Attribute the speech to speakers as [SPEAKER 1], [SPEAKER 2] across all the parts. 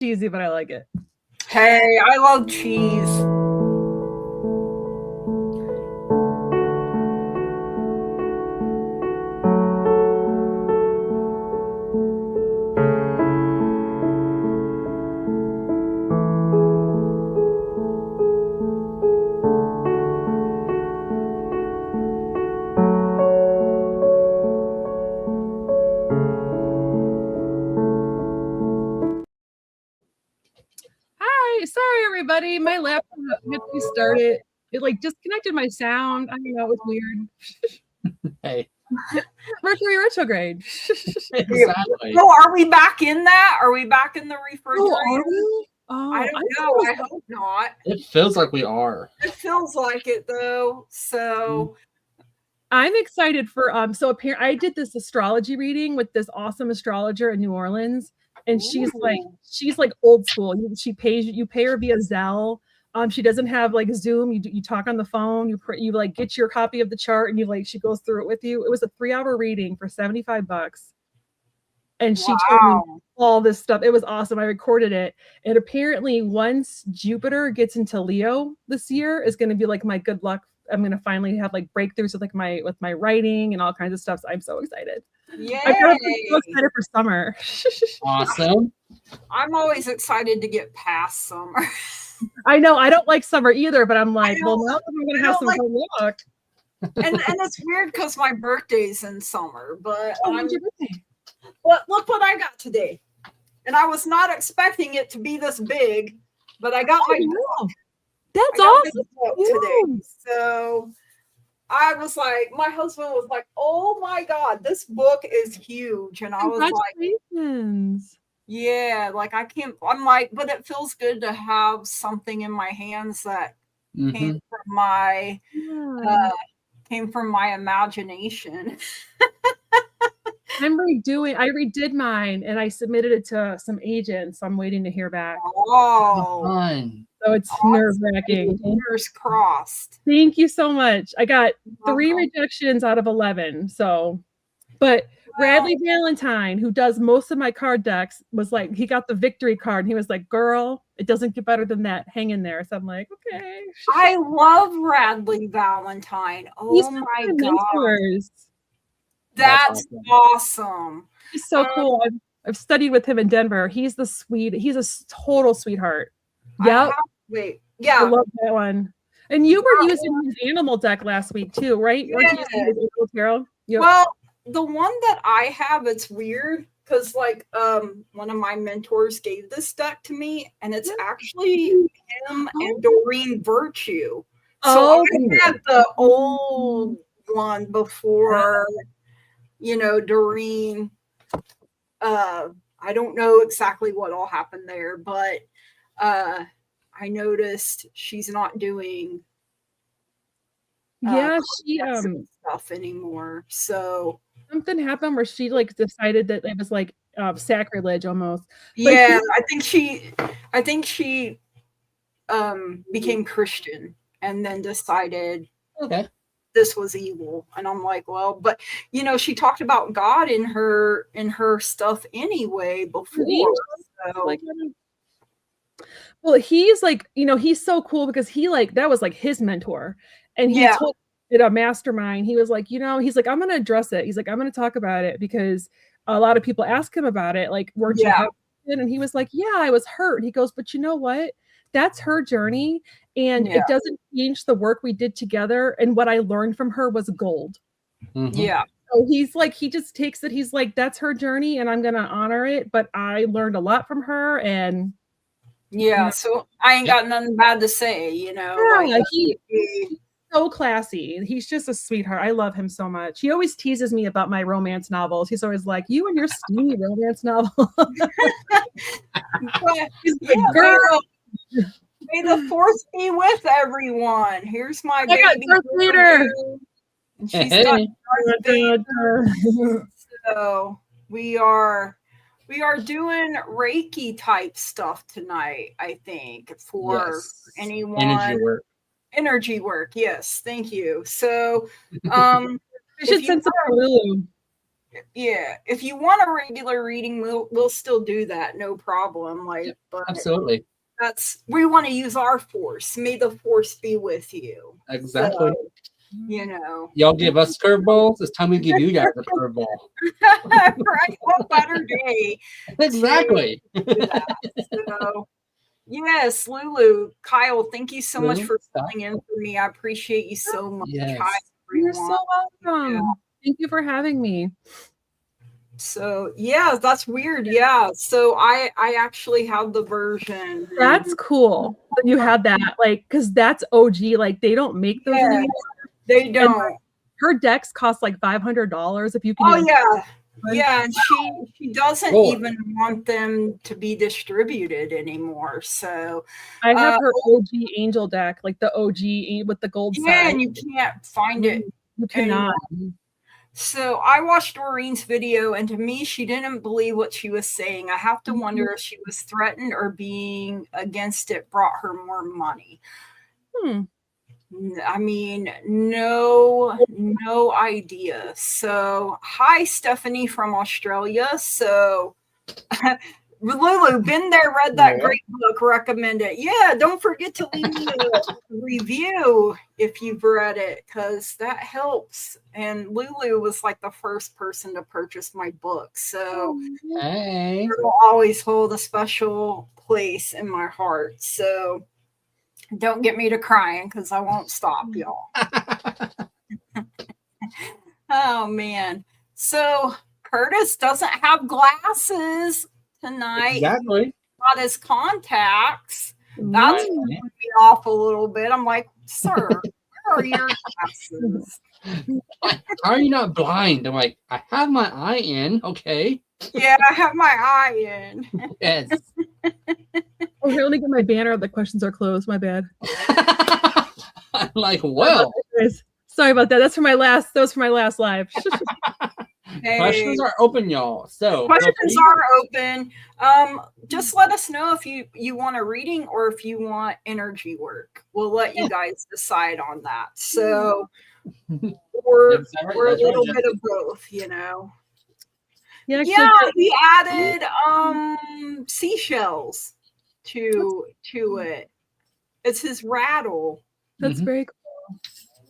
[SPEAKER 1] cheesy, but I like it.
[SPEAKER 2] Hey, I love cheese.
[SPEAKER 1] Sorry, everybody. My laptop had to start it. It like disconnected my sound. I don't know. It was weird.
[SPEAKER 3] Hey.
[SPEAKER 1] Mercury retrograde.
[SPEAKER 3] Exactly.
[SPEAKER 2] So are we back in that? Are we back in the refrigerator?
[SPEAKER 1] Oh, are we? Oh,
[SPEAKER 2] I don't know. I hope not.
[SPEAKER 3] It feels like we are.
[SPEAKER 2] It feels like it though. So
[SPEAKER 1] I'm excited for so apparently I did this astrology reading with this awesome astrologer in New Orleans. And she's like old school. You pay her via Zelle. She doesn't have like Zoom. You talk on the phone. You like get your copy of the chart, and she goes through it with you. It was a 3-hour reading for $75, and she told me all this stuff. It was awesome. I recorded it, and apparently, once Jupiter gets into Leo this year, is going to be like my good luck. I'm going to finally have like breakthroughs with my writing and all kinds of stuff. So I'm so excited.
[SPEAKER 2] Yeah,
[SPEAKER 1] I'm so excited for summer.
[SPEAKER 3] Awesome.
[SPEAKER 2] I'm always excited to get past summer.
[SPEAKER 1] I know I don't like summer either, but I'm like, well, now I'm gonna have some good luck.
[SPEAKER 2] And it's weird because my birthday's in summer, but
[SPEAKER 1] when's your birthday?
[SPEAKER 2] But look what I got today, and I was not expecting it to be this big, but I got my book.
[SPEAKER 1] That's awesome
[SPEAKER 2] today. So I was like, my husband was like, "Oh my God, this book is huge," and I was like, "Yeah, like I can't." I'm like, but it feels good to have something in my hands that came from my imagination.
[SPEAKER 1] I redid mine and I submitted it to some agents. So I'm waiting to hear back.
[SPEAKER 2] Oh,
[SPEAKER 3] fun.
[SPEAKER 1] So it's nerve-wracking.
[SPEAKER 2] Fingers crossed.
[SPEAKER 1] Thank you so much. I got 3 rejections out of 11. So, but Bradley Valentine, who does most of my card decks, was like, he got the victory card. And he was like, "Girl, it doesn't get better than that. Hang in there." So I'm like, okay.
[SPEAKER 2] I love Bradley Valentine. Oh my God. That's awesome.
[SPEAKER 1] He's so cool. I've studied with him in Denver. He's a total sweetheart. Yeah.
[SPEAKER 2] Yeah.
[SPEAKER 1] I love that one. And you were using his animal deck last week too, right?
[SPEAKER 2] Yeah. Well, the one that I have, it's weird because like one of my mentors gave this deck to me, and it's actually him and Doreen Virtue. So I had the old one before, Doreen. I don't know exactly what all happened there, but I noticed she's not doing
[SPEAKER 1] she
[SPEAKER 2] stuff anymore. So
[SPEAKER 1] something happened where she like decided that it was like sacrilege almost.
[SPEAKER 2] But yeah, I think she became Christian and then decided this was evil. And I'm like, well, but she talked about God in her stuff anyway before. So.
[SPEAKER 1] Well, he's like, he's so cool because he like that was like his mentor, and he told it a mastermind. He was like, he's like, I'm gonna address it. He's like, I'm gonna talk about it because a lot of people ask him about it. Like, weren't you hurt? And he was like, yeah, I was hurt. He goes, but you know what? That's her journey, and it doesn't change the work we did together. And what I learned from her was gold.
[SPEAKER 3] Mm-hmm.
[SPEAKER 2] Yeah.
[SPEAKER 1] So he's like, he just takes it. He's like, that's her journey, and I'm gonna honor it. But I learned a lot from her, and.
[SPEAKER 2] Yeah, so I ain't got nothing bad to say,
[SPEAKER 1] Yeah, he's so classy. He's just a sweetheart. I love him so much. He always teases me about my romance novels. He's always like, "You and your steamy romance novel."
[SPEAKER 2] He's like, "Girl, may the force be with everyone. Here's my baby
[SPEAKER 1] leader."
[SPEAKER 2] And she's got so we are doing Reiki type stuff tonight, I think, for anyone. Energy work. Yes. Thank you. So,
[SPEAKER 1] you should send some Lulu.
[SPEAKER 2] Yeah, if you want a regular reading, we'll still do that, no problem. Like, but
[SPEAKER 3] Absolutely.
[SPEAKER 2] we want to use our force. May the force be with you.
[SPEAKER 3] Exactly.
[SPEAKER 2] So, you know,
[SPEAKER 3] y'all give us curveballs. It's time we give you guys a curveball.
[SPEAKER 2] right? What better day?
[SPEAKER 3] Exactly.
[SPEAKER 2] So, yes, Lulu, Kyle, thank you so much for filling in for me. I appreciate you so much.
[SPEAKER 3] Yes.
[SPEAKER 2] Hi,
[SPEAKER 1] You're so welcome.
[SPEAKER 2] Yeah.
[SPEAKER 1] Thank you for having me.
[SPEAKER 2] So yeah, that's weird. Yeah. So I actually have the version.
[SPEAKER 1] That's cool that you had that, like, because that's OG. Like, they don't make those anymore.
[SPEAKER 2] They don't.
[SPEAKER 1] And her decks cost like $500 if you can.
[SPEAKER 2] Oh yeah. Yeah, and she doesn't even want them to be distributed anymore. So
[SPEAKER 1] I have her OG Angel deck, like the OG with the gold side.
[SPEAKER 2] Yeah, and you can't find it.
[SPEAKER 1] You cannot.
[SPEAKER 2] So I watched Doreen's video, and to me, she didn't believe what she was saying. I have to wonder if she was threatened or being against it brought her more money. I mean, no idea. So, hi, Stephanie from Australia. So, Lulu, been there, read that great book, recommend it. Yeah, don't forget to leave me a review if you've read it, because that helps. And Lulu was like the first person to purchase my book. So,
[SPEAKER 3] hey,
[SPEAKER 2] it'll always hold a special place in my heart. So, don't get me to crying because I won't stop, y'all. Oh, man. So, Curtis doesn't have glasses tonight.
[SPEAKER 3] Exactly.
[SPEAKER 2] Got his contacts. That's throwing me off a little bit. I'm like, sir, where are your glasses?
[SPEAKER 3] How are you not blind? I'm like, I have my eye in. Okay.
[SPEAKER 2] Yeah, I have my eye in.
[SPEAKER 3] Yes.
[SPEAKER 1] Oh, here, let me get my banner. The questions are closed. My bad.
[SPEAKER 3] I'm like, well.
[SPEAKER 1] Sorry about that. That was for my last live.
[SPEAKER 2] Hey.
[SPEAKER 3] Questions are open, y'all. So
[SPEAKER 2] questions are open. Just let us know if you want a reading or if you want energy work. We'll let you guys decide on that. So we're a little bit of both, you know. Yeah, he added seashells to it. It's his rattle.
[SPEAKER 1] That's very cool.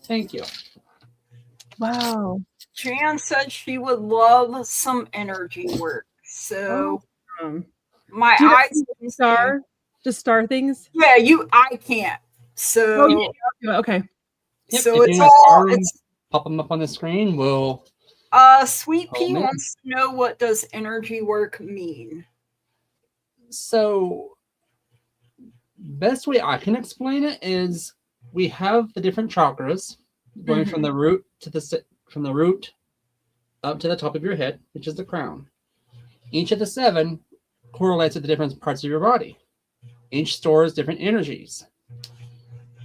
[SPEAKER 3] Thank you.
[SPEAKER 1] Wow.
[SPEAKER 2] Jan said she would love some energy work. So my eyes
[SPEAKER 1] just star things.
[SPEAKER 2] Yeah, I can't. So
[SPEAKER 1] okay.
[SPEAKER 2] So it's
[SPEAKER 3] pop them up on the screen. We'll
[SPEAKER 2] Sweet Pea wants to know, what does energy work mean?
[SPEAKER 3] So best way I can explain it is we have the different chakras going from the root up to the top of your head, which is the crown. Each of the 7 correlates with the different parts of your body. Each stores different energies.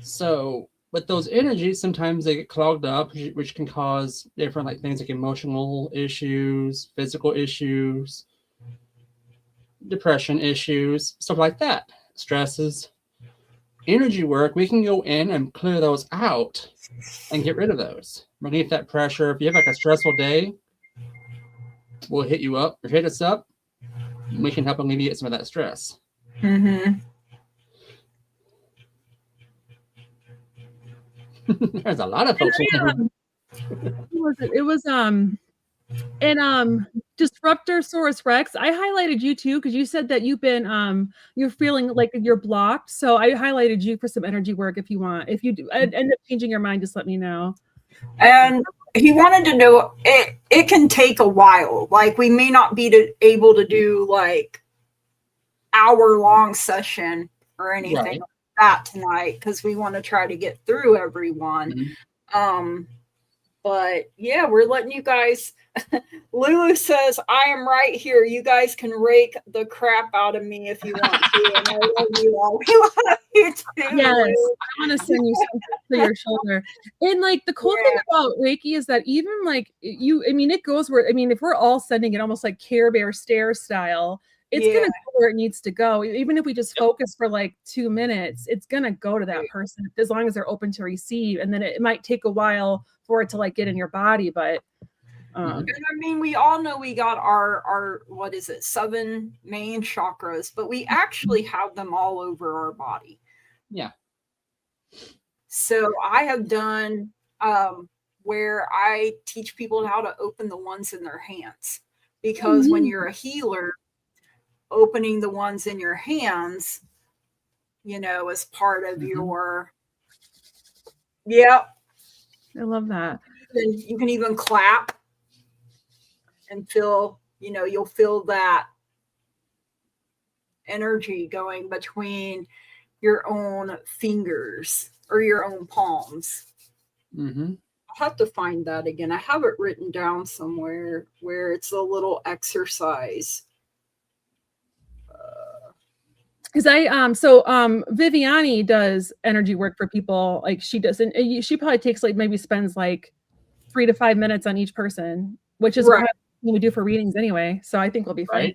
[SPEAKER 3] So with those energies, sometimes they get clogged up, which can cause different things like emotional issues, physical issues, depression issues, stuff like that. Stresses. Energy work, we can go in and clear those out and get rid of those. Relieve that pressure. If you have a stressful day, we'll hit you up or hit us up. We can help alleviate some of that stress. There's a lot of folks.
[SPEAKER 1] It was Disruptorsaurus Rex. I highlighted you too because you said that you're feeling like you're blocked. So I highlighted you for some energy work if you want. If you do end up changing your mind, just let me know.
[SPEAKER 2] And he wanted to know it can take a while. Like we may not be able to do like hour-long session or anything like that tonight because we want to try to get through everyone. But yeah, we're letting you guys. Lulu says, I am right here. You guys can rake the crap out of me if you want to. And I love you all. We love you too.
[SPEAKER 1] Yes, I want to send you something to your shoulder. And the cool thing about Reiki is that even it goes where, if we're all sending it almost like Care Bear stare style, it's going to go where it needs to go. Even if we just focus for 2 minutes, it's going to go to that person as long as they're open to receive. And then it might take a while for it to get in your body, but
[SPEAKER 2] And I mean, we all know we got our what is it, 7 main chakras, but we actually have them all over our body.
[SPEAKER 3] Yeah.
[SPEAKER 2] So I have done where I teach people how to open the ones in their hands, because when you're a healer, opening the ones in your hands, you know, is part of your. Yep.
[SPEAKER 1] I love that.
[SPEAKER 2] You can even clap and feel, you know, you'll feel that energy going between your own fingers or your own palms. I'll have to find that again. I have it written down somewhere where it's a little exercise.
[SPEAKER 1] Because Viviani does energy work for people. Like she does, and she probably takes like maybe spends like 3 to 5 minutes on each person, which is what we do for readings anyway. So I think we'll be fine.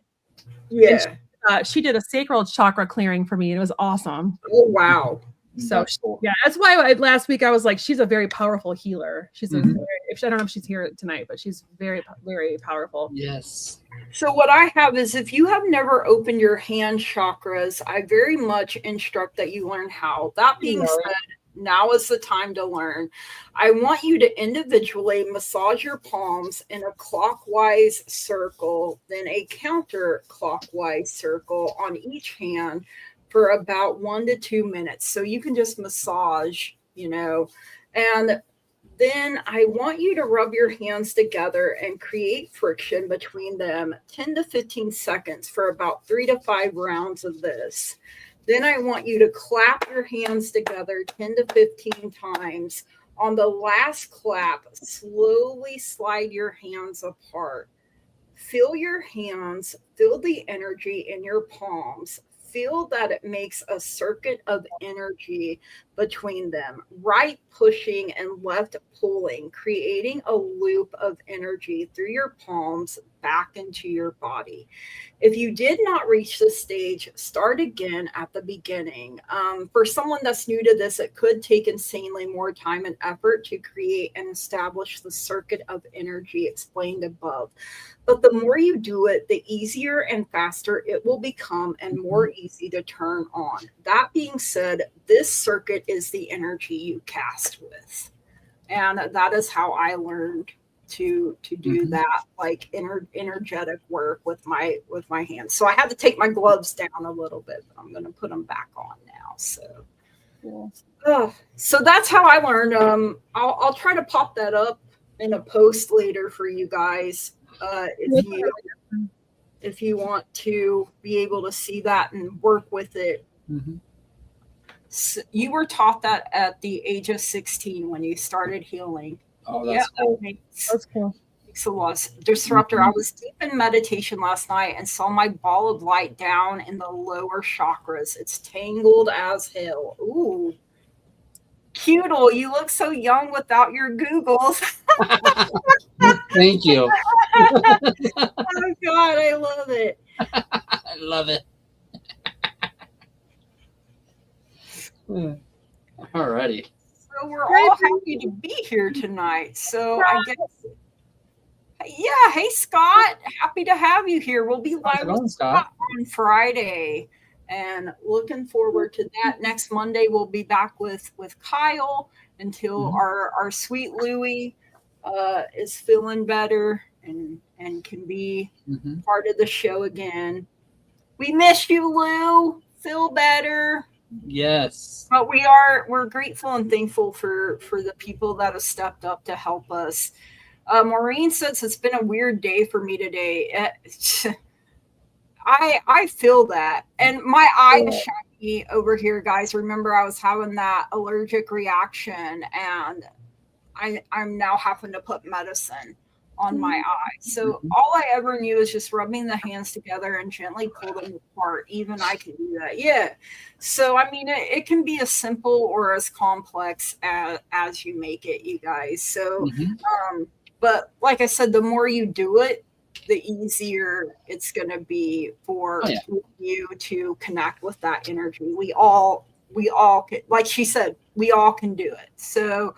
[SPEAKER 3] Right.
[SPEAKER 2] Yeah.
[SPEAKER 1] She did a sacral chakra clearing for me, and it was awesome.
[SPEAKER 2] Oh wow.
[SPEAKER 1] So yeah, that's why last week I was like, she's a very powerful healer. She's I don't know if she's here tonight, but she's very, very powerful.
[SPEAKER 3] Yes.
[SPEAKER 2] So what I have is, if you have never opened your hand chakras, I very much instruct that you learn how. That being said, now is the time to learn. I want you to individually massage your palms in a clockwise circle, then a counterclockwise circle on each hand for about 1 to 2 minutes. So you can just massage, you know, and then I want you to rub your hands together and create friction between them 10 to 15 seconds for about 3 to 5 rounds of this. Then I want you to clap your hands together 10 to 15 times. On the last clap, slowly slide your hands apart. Feel your hands, feel the energy in your palms. Feel that it makes a circuit of energy between them, right pushing and left pulling, creating a loop of energy through your palms back into your body. If you did not reach this stage, start again at the beginning. For someone that's new to this, it could take insanely more time and effort to create and establish the circuit of energy explained above. But the more you do it, the easier and faster it will become and more easy to turn on. That being said, this circuit is the energy you cast with. And that is how I learned to do that, like energetic work with my hands. So I had to take my gloves down a little bit, but I'm going to put them back on now. So, so that's how I learned. I'll try to pop that up in a post later for you guys. If you want to be able to see that and work with it. So you were taught that at the age of 16 when you started healing.
[SPEAKER 3] Oh, that's cool.
[SPEAKER 1] That's cool.
[SPEAKER 2] Makes a lot of disruptor. I was deep in meditation last night and saw my ball of light down in the lower chakras. It's tangled as hell. Ooh. Cuteal, you look so young without your Googles.
[SPEAKER 3] Thank you.
[SPEAKER 2] Oh God, I love it.
[SPEAKER 3] I love it. Alrighty.
[SPEAKER 2] So we're all happy to be here tonight. So I guess, yeah. Hey, Scott, happy to have you here. We'll be live with Scott on Friday, and looking forward to that. Next Monday, we'll be back with Kyle until our sweet Louie is feeling better and can be part of the show again. We miss you, Lou. Feel better.
[SPEAKER 3] Yes.
[SPEAKER 2] But we're grateful and thankful for the people that have stepped up to help us. Maureen says it's been a weird day for me today. I feel that. And my eye is shiny over here, guys. Remember, I was having that allergic reaction, and I'm now having to put medicine on my eye. So all I ever knew is just rubbing the hands together and gently pull them apart. Even I can do that. Yeah. So, I mean, it can be as simple or as complex as you make it, you guys. So, but like I said, the more you do it, the easier it's going to be for you to connect with that energy. We all can, like she said, we all can do it. So,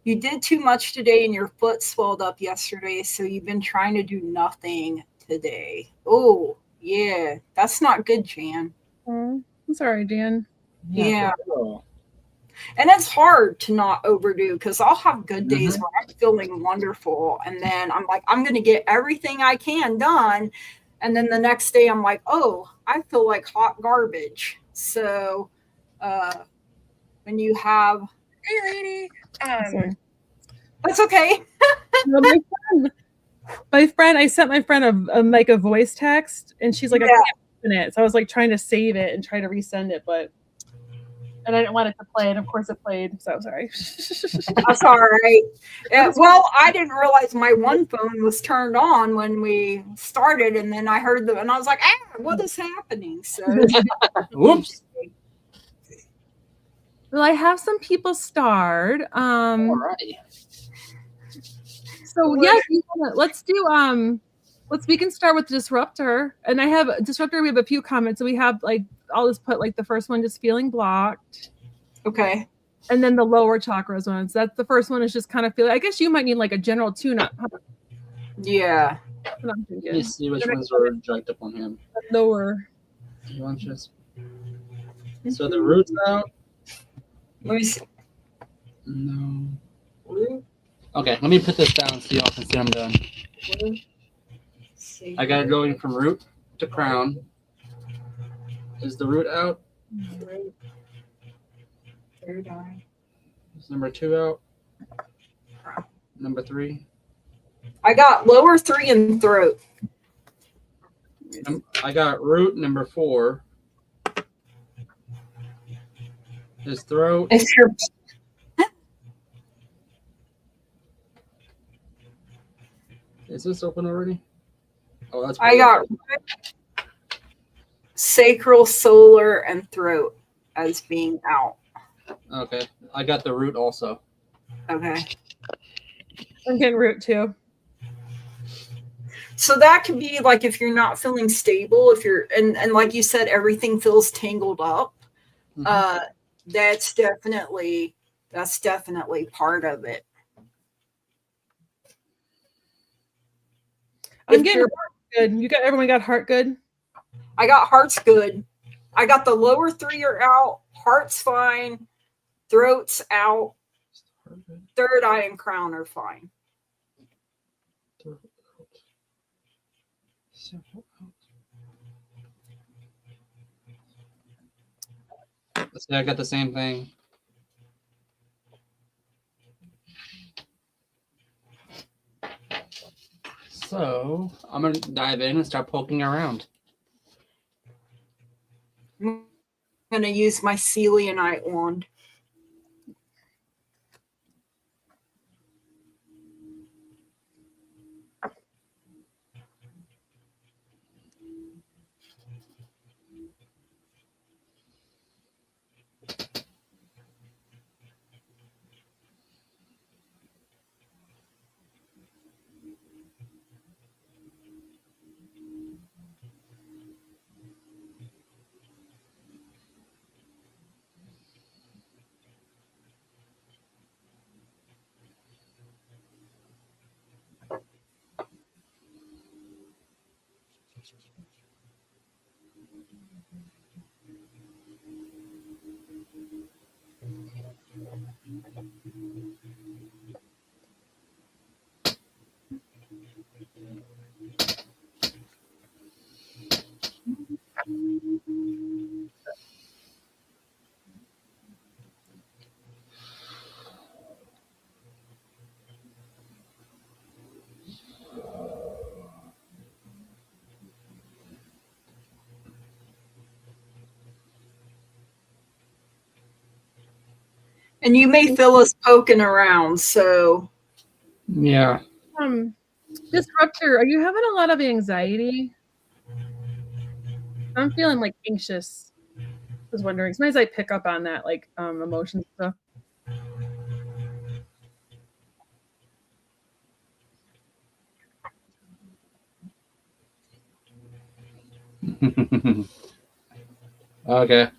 [SPEAKER 2] You did too much today and your foot swelled up yesterday, so you've been trying to do nothing today. Oh, yeah. That's not good, Jan.
[SPEAKER 1] I'm sorry, Jan.
[SPEAKER 2] Yeah. And it's hard to not overdo because I'll have good days where I'm feeling wonderful. And then I'm like, I'm going to get everything I can done. And then the next day I'm like, oh, I feel like hot garbage. So when you have... Hey, lady. That's okay.
[SPEAKER 1] My friend, I sent my friend a voice text, and she's like, I can't open it. So I was like trying to save it and try to resend it, and I didn't want it to play, and of course it played. So sorry.
[SPEAKER 2] That's all right. Yeah, well, I didn't realize my one phone was turned on when we started, and then I heard them, and I was like, what is happening? So,
[SPEAKER 3] whoops.
[SPEAKER 1] Well, I have some people starred.
[SPEAKER 3] Alrighty.
[SPEAKER 1] So yeah, let's do we can start with Disruptor. And I have Disruptor, we have a few comments. So we have I'll just put the first one, just feeling blocked.
[SPEAKER 2] Okay.
[SPEAKER 1] And then the lower chakras ones. That's the first one is just kind of feeling, I guess you might need a general tune-up.
[SPEAKER 2] Yeah.
[SPEAKER 3] Let me see which ones are jacked up on him.
[SPEAKER 1] Lower.
[SPEAKER 3] So the root's out.
[SPEAKER 2] Let me see.
[SPEAKER 3] No. Okay, let me put this down so y'all can see I'm done. I got it going from root to crown. Is the root out?
[SPEAKER 2] Third eye.
[SPEAKER 3] Is number 2 out? Number 3?
[SPEAKER 2] I got lower 3 and throat.
[SPEAKER 3] I got root number 4. His throat.
[SPEAKER 2] It's your...
[SPEAKER 3] Is this open already? Oh, that's.
[SPEAKER 2] I got sacral, solar, and throat as being out.
[SPEAKER 3] Okay, I got the root also.
[SPEAKER 2] Okay.
[SPEAKER 1] I'm getting root too.
[SPEAKER 2] So that could be if you're not feeling stable, if you're and like you said, everything feels tangled up. That's definitely part of it.
[SPEAKER 1] I'm getting heart good. Everyone got heart good?
[SPEAKER 2] I got heart's good. I got the lower 3 are out. Heart's fine. Throat's out. Third eye and crown are fine.
[SPEAKER 3] Let's see, I got the same thing. So I'm going to dive in and start poking around.
[SPEAKER 2] I'm going to use my selenite wand. And you may feel us poking around, so.
[SPEAKER 3] Yeah.
[SPEAKER 1] Disruptor, are you having a lot of anxiety? I'm feeling anxious. I was wondering. Sometimes I pick up on that, emotion stuff.
[SPEAKER 3] Okay.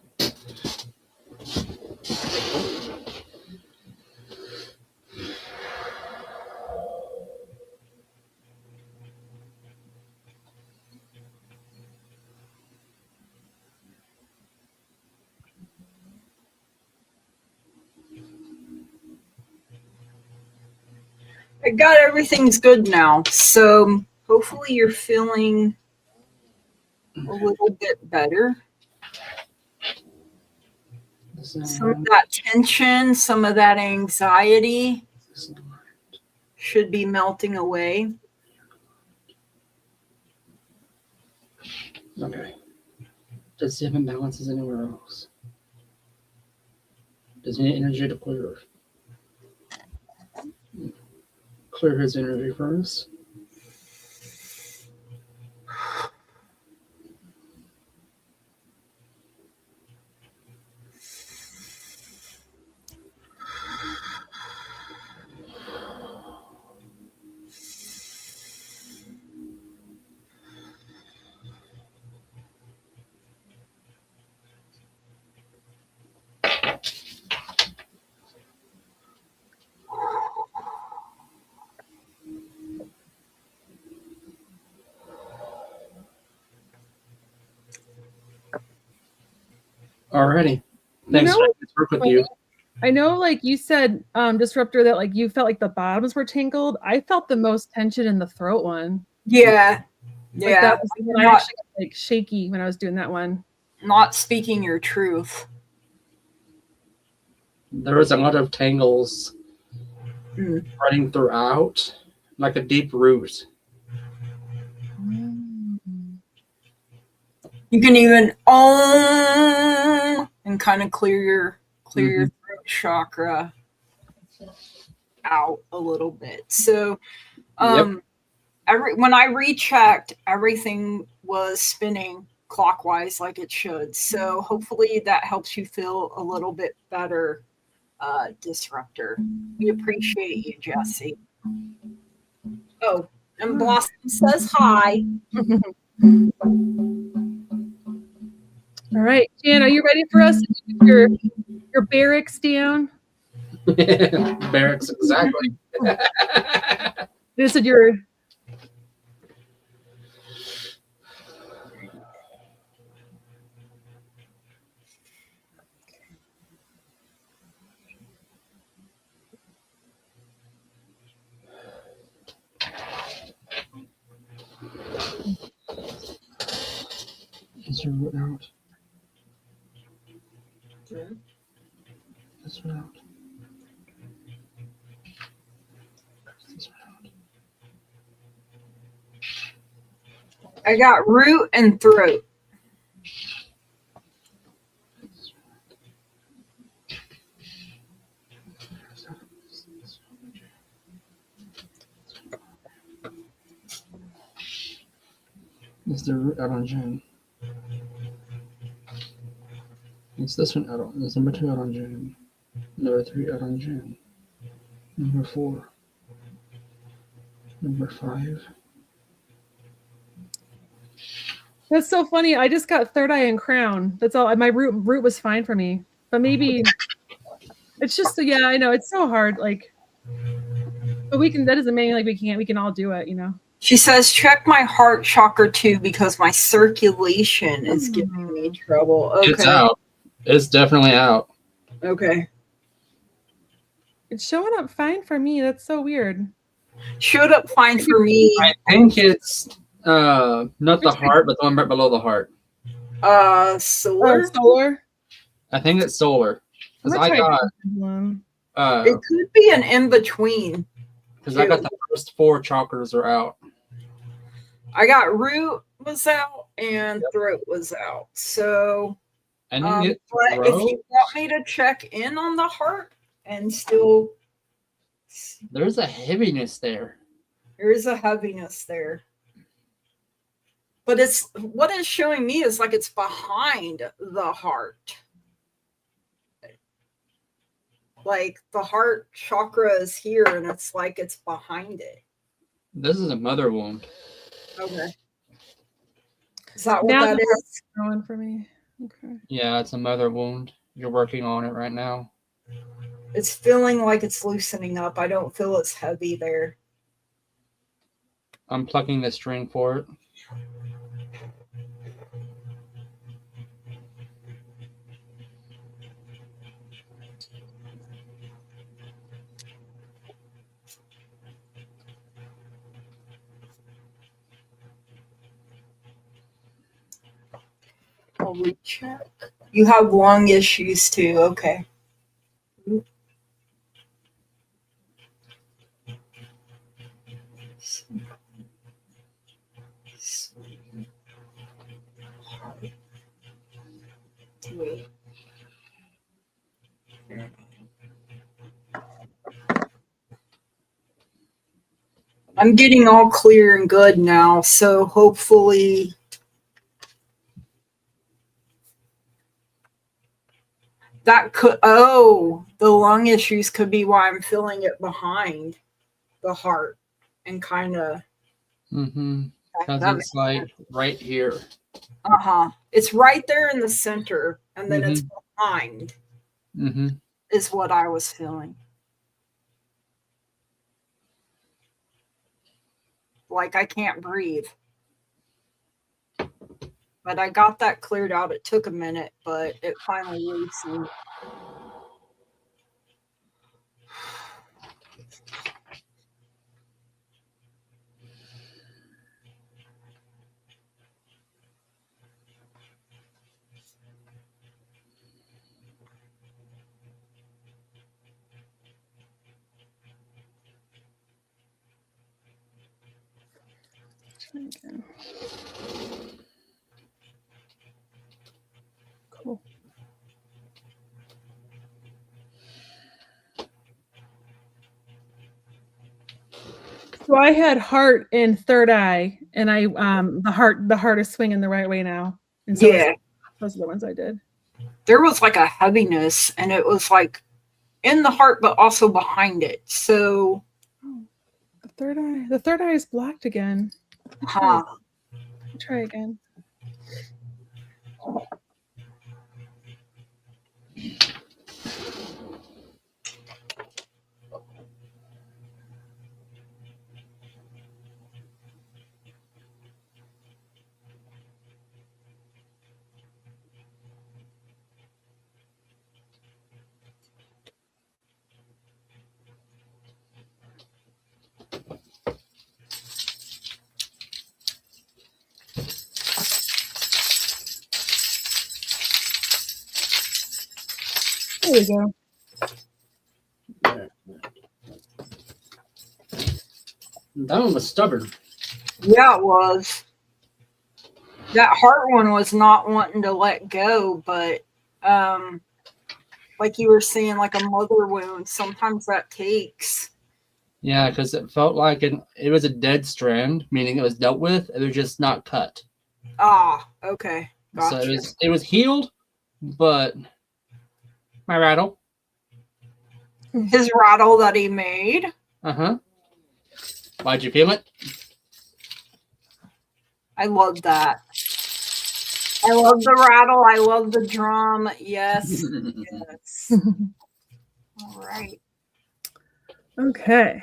[SPEAKER 2] I got everything's good now. So hopefully you're feeling a little bit better. Some of that tension, some of that anxiety should be melting away.
[SPEAKER 3] Okay. Does he have imbalances anywhere else? Does he need energy to clear? Clear his energy first. Alrighty. Thanks for work with you.
[SPEAKER 1] I know, like you said, Disruptor, that like you felt like the bottoms were tangled. I felt the most tension in the throat one.
[SPEAKER 2] Yeah.
[SPEAKER 1] Like that was when I actually got like shaky when I was doing that one.
[SPEAKER 2] Not speaking your truth.
[SPEAKER 3] There was a lot of tangles running throughout, like a deep root.
[SPEAKER 2] You can even and kind of clear your throat chakra out a little bit. So when I rechecked, everything was spinning clockwise like it should. So hopefully that helps you feel a little bit better, Disruptor. We appreciate you, Jesse. Oh, and Blossom says hi.
[SPEAKER 1] All right, Jan, are you ready for us to do your barracks down?
[SPEAKER 3] Barracks, exactly.
[SPEAKER 1] This is your.
[SPEAKER 3] Is your root out? This one out. This one out.
[SPEAKER 2] I got root and throat.
[SPEAKER 3] Is the root out on June? Is this one out on? Is number 2 out on June? Number 3 out on June. Number 4. Number 5.
[SPEAKER 1] That's so funny. I just got third eye and crown. That's all. My root was fine for me, but maybe it's just I know it's so hard. Like, but we can. That doesn't mean like we can't. We can all do it. You know.
[SPEAKER 2] She says, check my heart chakra too because my circulation is giving me trouble. Okay.
[SPEAKER 3] It's out. It's definitely out.
[SPEAKER 2] Okay.
[SPEAKER 1] It's showing up fine for me. That's so weird.
[SPEAKER 2] Showed up fine for me.
[SPEAKER 3] I think it's not the heart, but the one right below the heart.
[SPEAKER 2] Solar?
[SPEAKER 1] Solar?
[SPEAKER 3] I think it's solar. Because I got
[SPEAKER 2] it could be an in-between.
[SPEAKER 3] Because I got the first 4 chakras are out.
[SPEAKER 2] I got root was out and throat was out. So
[SPEAKER 3] but
[SPEAKER 2] if you want me to check in on the heart and still
[SPEAKER 3] there's a heaviness there.
[SPEAKER 2] There is a heaviness there. But it's what it's showing me is like it's behind the heart. Like the heart chakra is here and it's like it's behind it.
[SPEAKER 3] This is a mother wound.
[SPEAKER 2] Okay. Is that what that is?
[SPEAKER 1] Going for me. Okay.
[SPEAKER 3] Yeah, it's a mother wound. You're working on it right now.
[SPEAKER 2] It's feeling like it's loosening up. I don't feel it's heavy there.
[SPEAKER 3] I'm plucking the string for it.
[SPEAKER 2] I'll recheck. You have lung issues too. Okay. I'm getting all clear and good now, so hopefully that could, the lung issues could be why I'm feeling it behind the heart and kind of.
[SPEAKER 3] Because it's like right here.
[SPEAKER 2] It's right there in the center, and then it's behind is what I was feeling. Like I can't breathe. But I got that cleared out. It took a minute, but it finally loosened.
[SPEAKER 1] Okay. Cool. So I had heart and third eye, and I the heart is swinging the right way now. And so those are the ones I did.
[SPEAKER 2] There was like a heaviness, and it was like in the heart, but also behind it. So
[SPEAKER 1] the third eye is blocked again. Try again. There we go.
[SPEAKER 3] That one was stubborn.
[SPEAKER 2] Yeah, it was. That heart one was not wanting to let go, but like you were saying, like a mother wound, sometimes that takes.
[SPEAKER 3] Yeah, because it felt like it was a dead strand, meaning it was dealt with. It was just not cut.
[SPEAKER 2] Okay. Gotcha.
[SPEAKER 3] So it was healed, but my rattle.
[SPEAKER 2] His rattle that he made.
[SPEAKER 3] Why'd you feel it?
[SPEAKER 2] I love that. I love the rattle. I love the drum. Yes. Yes. All right.
[SPEAKER 1] Okay.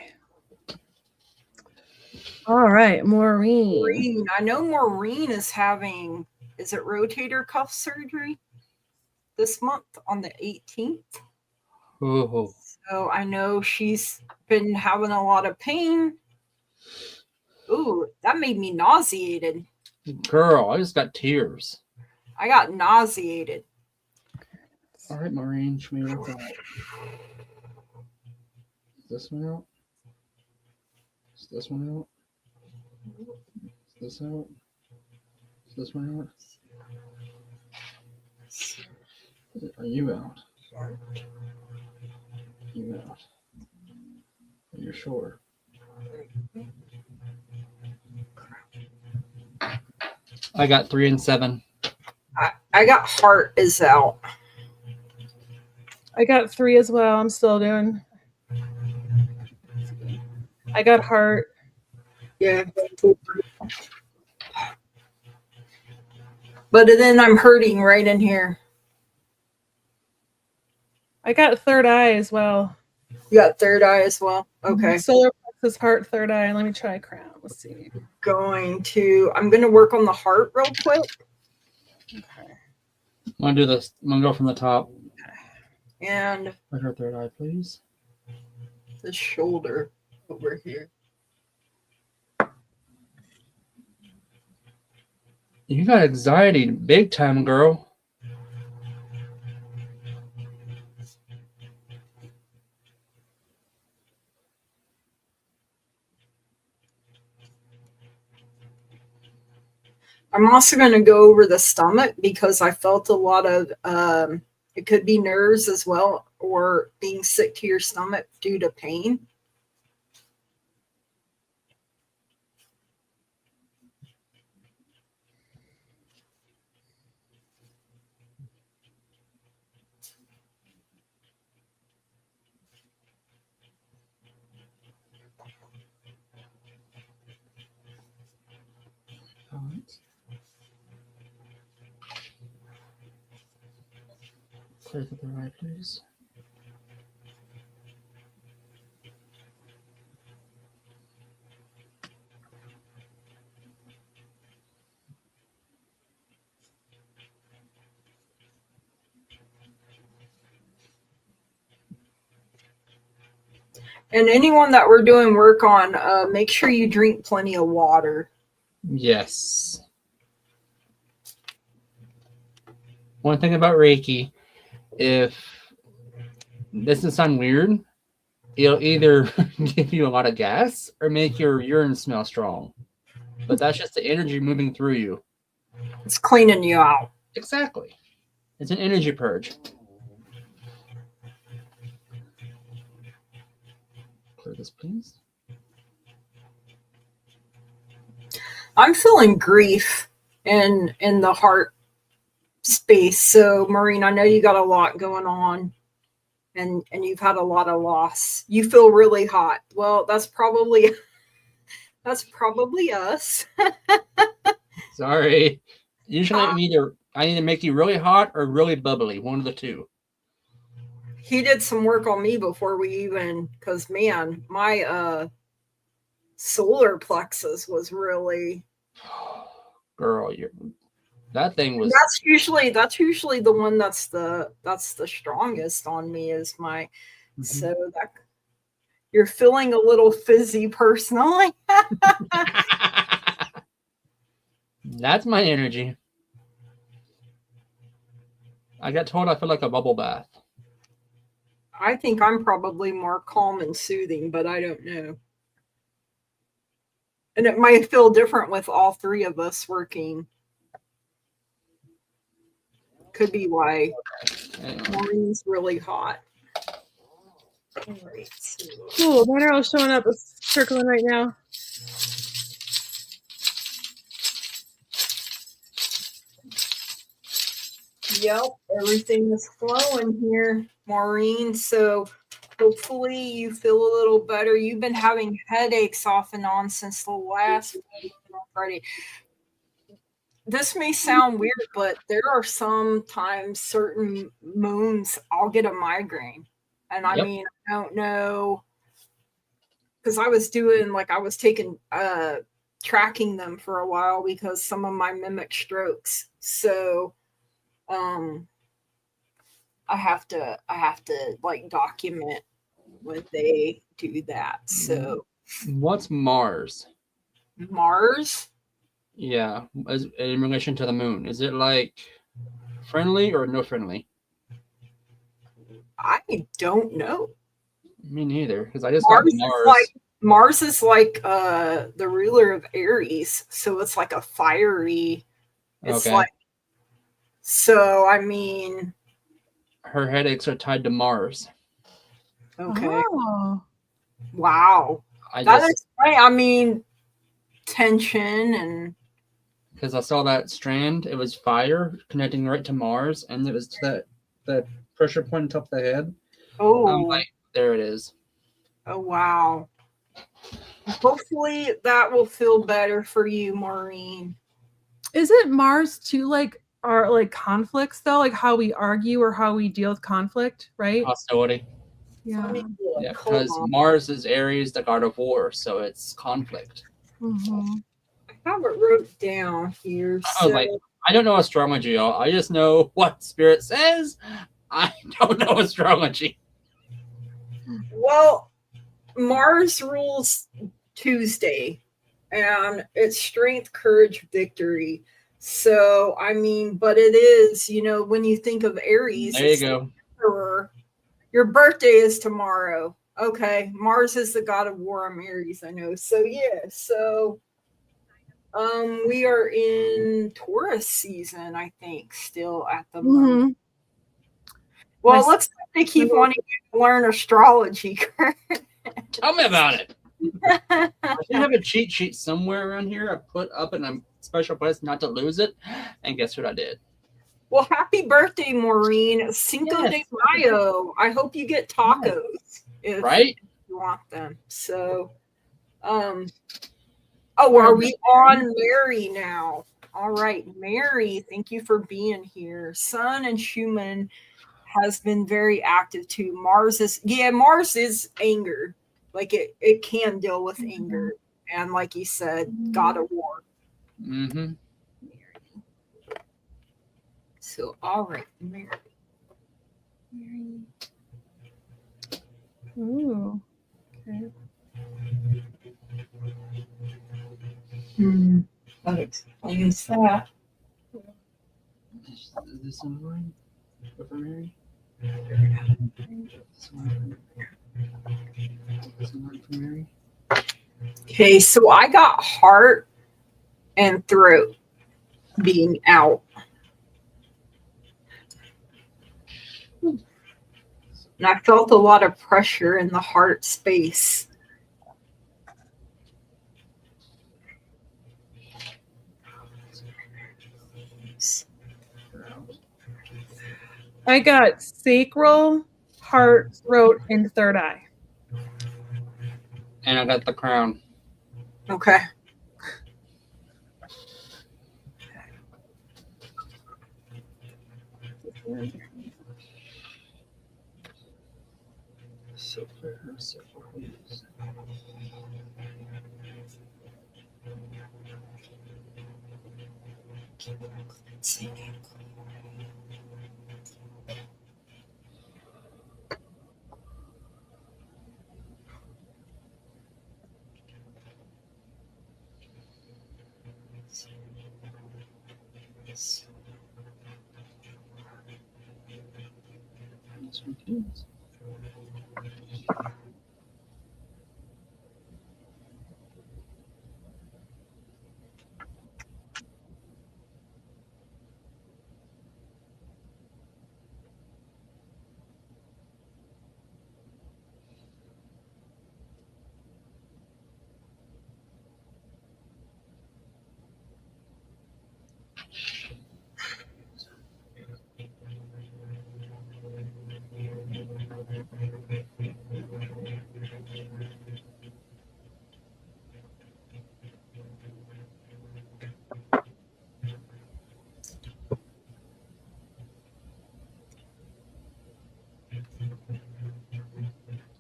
[SPEAKER 1] All right, Maureen.
[SPEAKER 2] I know Maureen is having, is it rotator cuff surgery this month on the 18th?
[SPEAKER 3] Oh.
[SPEAKER 2] So I know she's been having a lot of pain. Ooh, that made me nauseated.
[SPEAKER 3] Girl, I just got tears.
[SPEAKER 2] I got nauseated.
[SPEAKER 3] All right, Maureen, show me what's out. Is this one out? Is this one out? Is this out? Is this one out? Are you out? Are you out? Are you sure? I got 3 and 7.
[SPEAKER 2] I got heart is out.
[SPEAKER 1] I got 3 as well. I'm still doing. I got heart.
[SPEAKER 2] Yeah. But then I'm hurting right in here.
[SPEAKER 1] I got third eye as well.
[SPEAKER 2] You got third eye as well? Okay.
[SPEAKER 1] Solar plexus, heart, third eye. Let me try crown. Let's see.
[SPEAKER 2] I'm going to work on the heart real quick.
[SPEAKER 1] Okay.
[SPEAKER 3] I'm going to do this. I'm going to go from the top.
[SPEAKER 2] And
[SPEAKER 3] Let her third eye, please.
[SPEAKER 2] The shoulder over here.
[SPEAKER 3] You got anxiety big time, girl.
[SPEAKER 2] I'm also going to go over the stomach because I felt a lot of, it could be nerves as well, or being sick to your stomach due to pain.
[SPEAKER 3] Clear to the right, please.
[SPEAKER 2] And anyone that we're doing work on, make sure you drink plenty of water.
[SPEAKER 3] Yes. One thing about Reiki, if this doesn't sound weird, it'll either give you a lot of gas or make your urine smell strong. But that's just the energy moving through you.
[SPEAKER 2] It's cleaning you out.
[SPEAKER 3] Exactly. It's an energy purge. Clear this, please.
[SPEAKER 2] I'm feeling grief in the heart space. So, Maureen, I know you got a lot going on, and you've had a lot of loss. You feel really hot. Well, that's probably us.
[SPEAKER 3] Sorry. Usually I need to make you really hot or really bubbly. One of the two.
[SPEAKER 2] He did some work on me before we even, because man, my solar plexus was really,
[SPEAKER 3] girl, that thing was.
[SPEAKER 2] That's usually the one that's the strongest on me is my. Mm-hmm. So that you're feeling a little fizzy personally.
[SPEAKER 3] That's my energy. I got told I feel like a bubble bath.
[SPEAKER 2] I think I'm probably more calm and soothing, but I don't know. And it might feel different with all three of us working. Could be why Maureen's really hot.
[SPEAKER 1] All right. Cool. That arrow's showing up. It's circling right now.
[SPEAKER 2] Yep, everything is flowing here, Maureen. So hopefully you feel a little better. You've been having headaches off and on since the last Friday. This may sound weird, but there are sometimes certain moons I'll get a migraine. And I mean, I don't know, because I was taking tracking them for a while because some of my mimic strokes. So I have to like document when they do that. So
[SPEAKER 3] what's Mars?
[SPEAKER 2] Mars?
[SPEAKER 3] Yeah, in relation to the moon. Is it like friendly or no friendly?
[SPEAKER 2] I don't know.
[SPEAKER 3] Me neither, because I just got Mars.
[SPEAKER 2] Mars is like the ruler of Aries, so it's like a fiery. It's like, so I mean,
[SPEAKER 3] her headaches are tied to Mars.
[SPEAKER 2] Okay. Oh. Wow. I mean, tension and.
[SPEAKER 3] Because I saw that strand, it was fire connecting right to Mars, and it was to that pressure point top of the head.
[SPEAKER 2] Oh.
[SPEAKER 3] I'm like, there it is.
[SPEAKER 2] Oh wow. Hopefully that will feel better for you, Maureen.
[SPEAKER 1] Isn't Mars too like our like conflicts though, like how we argue or how we deal with conflict, right?
[SPEAKER 3] Hostility.
[SPEAKER 1] Yeah.
[SPEAKER 3] Yeah, because Mars is Aries, the god of war, so it's conflict.
[SPEAKER 2] Mm-hmm. I have it wrote down here.
[SPEAKER 3] I don't know astrology, y'all. I just know what Spirit says. I don't know astrology.
[SPEAKER 2] Well, Mars rules Tuesday, and it's strength, courage, victory. So, I mean, but it is, you know, when you think of Aries,
[SPEAKER 3] there you go.
[SPEAKER 2] Your birthday is tomorrow. Okay. Mars is the god of war. I'm Aries, I know. So, yeah. So, we are in Taurus season, I think, still at the moment. Well, it looks like they keep wanting to learn astrology.
[SPEAKER 3] Tell me about it. I should have a cheat sheet somewhere around here. I put up in a special place not to lose it. And guess what I did?
[SPEAKER 2] Well, happy birthday, Maureen. Cinco de Mayo. I hope you get tacos if you want them. So, oh, are we on Mary now? All right, Mary, thank you for being here. Sun and Schumann has been very active too. Mars is anger. Like it can deal with anger. And like you said, god of war.
[SPEAKER 3] Mm-hmm.
[SPEAKER 2] So, all right, Mary.
[SPEAKER 1] Ooh. Okay.
[SPEAKER 2] That explains that.
[SPEAKER 3] Is this one for Mary?
[SPEAKER 2] Okay, so I got heart and throat being out. And I felt a lot of pressure in the heart space.
[SPEAKER 1] I got sacral, heart, throat, and third eye.
[SPEAKER 3] And I got the crown.
[SPEAKER 2] Okay.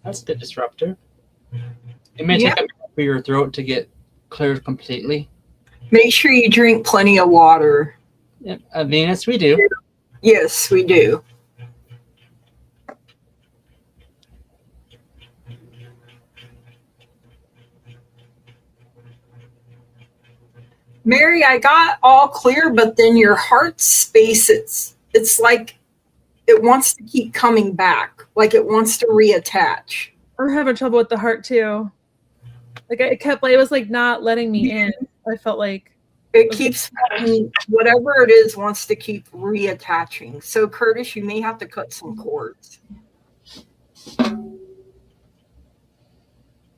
[SPEAKER 3] That's a good disruptor. It may take a minute for your throat to get cleared completely.
[SPEAKER 2] Make sure you drink plenty of water.
[SPEAKER 3] Yep. Venus, we do.
[SPEAKER 2] Yes, we do. Mary, I got all clear, but then your heart space, it's like it wants to keep coming back, like it wants to reattach.
[SPEAKER 1] I'm having trouble with the heart too. Like it was like not letting me in. I felt like
[SPEAKER 2] it keeps whatever it is wants to keep reattaching. So Curtis, you may have to cut some cords.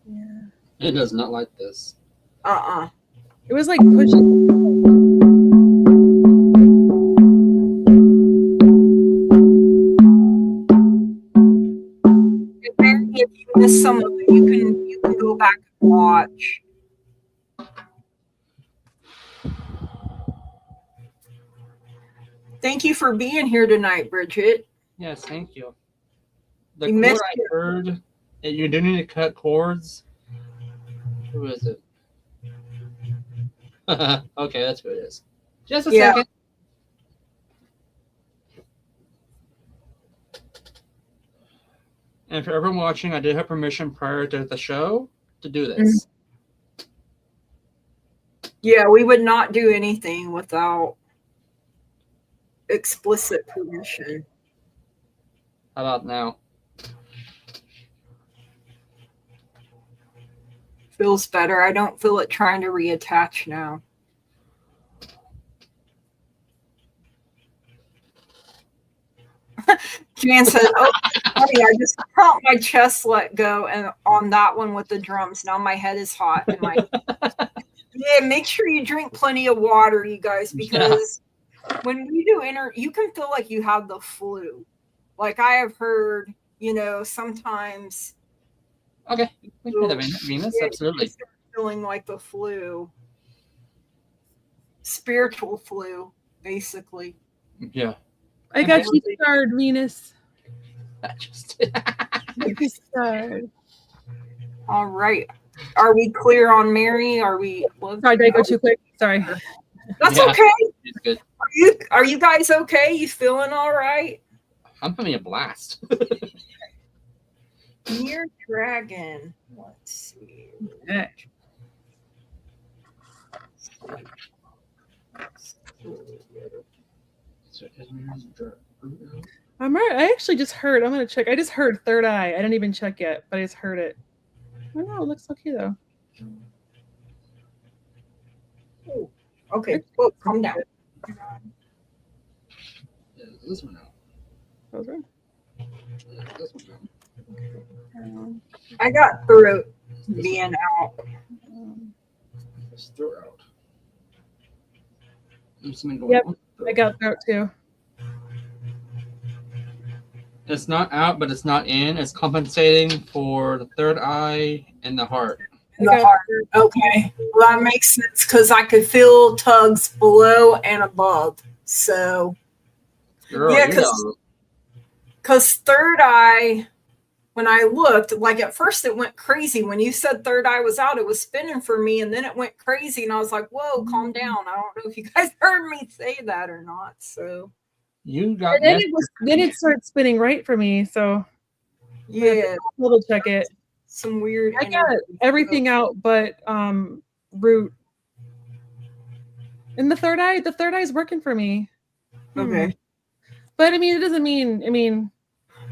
[SPEAKER 1] Yeah.
[SPEAKER 3] It does not like this.
[SPEAKER 1] It was like pushing.
[SPEAKER 2] If you miss some of it, you can go back and watch. Thank you for being here tonight, Bridget.
[SPEAKER 3] Yes, thank you. The chord I heard, you do need to cut cords. Who is it? Okay, that's who it is. Just a second. And for everyone watching, I did have permission prior to the show to do this.
[SPEAKER 2] Yeah, we would not do anything without explicit permission.
[SPEAKER 3] How about now?
[SPEAKER 2] Feels better. I don't feel it trying to reattach now. Jan said, "Oh, funny, I just felt my chest let go, and on that one with the drums. Now my head is hot." And yeah, make sure you drink plenty of water, you guys, because when we do you can feel like you have the flu. Like I have heard, sometimes.
[SPEAKER 3] Okay, we can do that, Venus. Absolutely.
[SPEAKER 2] Feeling like the flu, spiritual flu, basically.
[SPEAKER 3] Yeah.
[SPEAKER 1] I got you started, Venus.
[SPEAKER 2] Starred. All right. Are we clear on Mary? Are we?
[SPEAKER 1] Sorry, did I go too quick? Sorry.
[SPEAKER 2] That's okay.
[SPEAKER 3] It's good.
[SPEAKER 2] Are you guys okay? You feeling all right?
[SPEAKER 3] I'm having a blast.
[SPEAKER 2] Near Dragon. Let's see.
[SPEAKER 1] Okay. I actually just heard. I'm gonna check. I just heard third eye. I didn't even check yet, but I just heard it. Oh no, it looks okay though.
[SPEAKER 2] Ooh, okay. Oh, calm down.
[SPEAKER 3] This one out.
[SPEAKER 1] Those are.
[SPEAKER 3] This one out.
[SPEAKER 2] I got throat being out.
[SPEAKER 3] Just throw it out.
[SPEAKER 1] Yep, I got throat too.
[SPEAKER 3] It's not out, but it's not in. It's compensating for the third eye and the heart.
[SPEAKER 2] The heart. Okay. Well, that makes sense because I could feel tugs below and above. So,
[SPEAKER 3] Girl,
[SPEAKER 2] yeah, because third eye, when I looked, like at first it went crazy. When you said third eye was out, it was spinning for me, and then it went crazy, and I was like, whoa, calm down. I don't know if you guys heard me say that or not. So
[SPEAKER 3] you got
[SPEAKER 1] then it started spinning right for me. So
[SPEAKER 2] yeah,
[SPEAKER 1] we'll check it.
[SPEAKER 2] Some weird.
[SPEAKER 1] I got everything out but root. And the third eye is working for me.
[SPEAKER 2] Okay.
[SPEAKER 1] But I mean, it doesn't mean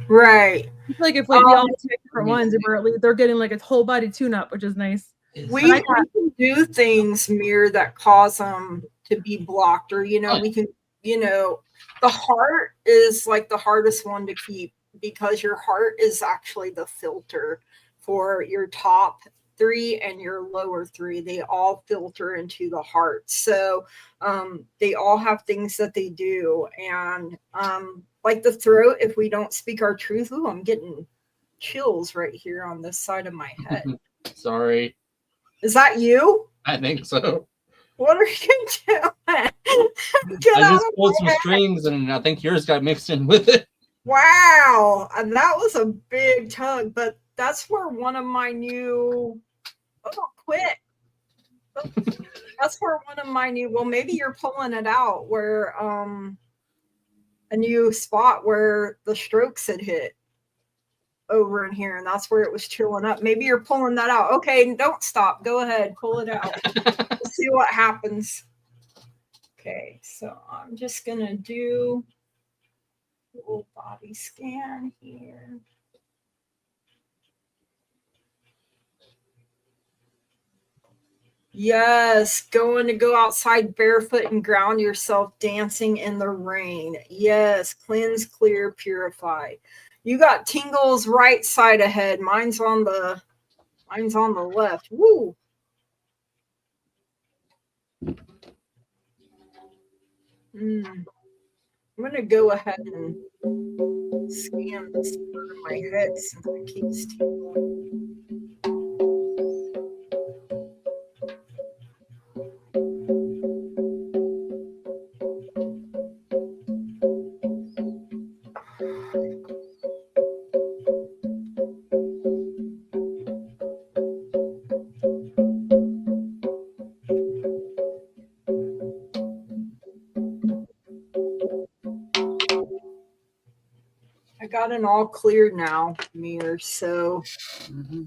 [SPEAKER 2] right.
[SPEAKER 1] It's like if we all take different ones, they're getting like a whole body tune-up, which is nice.
[SPEAKER 2] We can do things, Mir, that cause them to be blocked, or we can, the heart is like the hardest one to keep because your heart is actually the filter for your top 3 and your lower 3. They all filter into the heart. So they all have things that they do. And like the throat, if we don't speak our truth, I'm getting chills right here on this side of my head.
[SPEAKER 3] Sorry.
[SPEAKER 2] Is that you?
[SPEAKER 3] I think so.
[SPEAKER 2] What are you doing?
[SPEAKER 3] I just pulled some strings and I think yours got mixed in with it.
[SPEAKER 2] Wow. And that was a big tug, but that's where one of my new... Oh, quit. That's where one of my new... Well, maybe you're pulling it out where a new spot where the strokes had hit over in here, and that's where it was chilling up. Maybe you're pulling that out. Okay, don't stop. Go ahead. Pull it out. Let's see what happens. Okay, so I'm just going to do a little body scan here. Yes, going to go outside barefoot and ground yourself, dancing in the rain. Yes, cleanse, clear, purify. You got tingles right side ahead. Mine's on the left. Woo. I'm gonna go ahead and scan this part of my head since it keeps tingling. Got an all clear now, Mir. So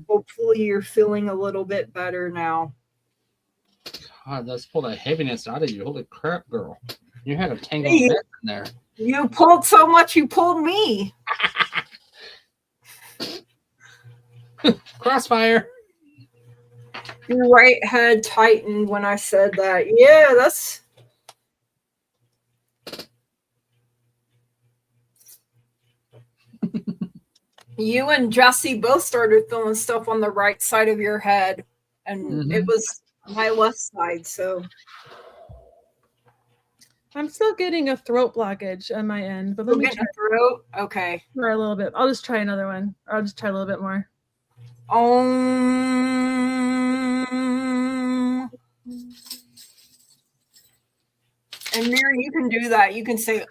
[SPEAKER 2] hopefully you're feeling a little bit better now.
[SPEAKER 3] God, let's pull the heaviness out of you. Holy crap, girl. You had a tangle mess in there.
[SPEAKER 2] You pulled so much, you pulled me.
[SPEAKER 3] Crossfire.
[SPEAKER 2] Your right head tightened when I said that. Yeah, that's... You and Jesse both started feeling stuff on the right side of your head, and it was my left side, so...
[SPEAKER 1] I'm still getting a throat blockage on my end, but let me try.
[SPEAKER 2] Throat? Okay.
[SPEAKER 1] For a little bit. I'll just try another one. I'll just try a little bit more.
[SPEAKER 2] And Mary, you can do that. You can say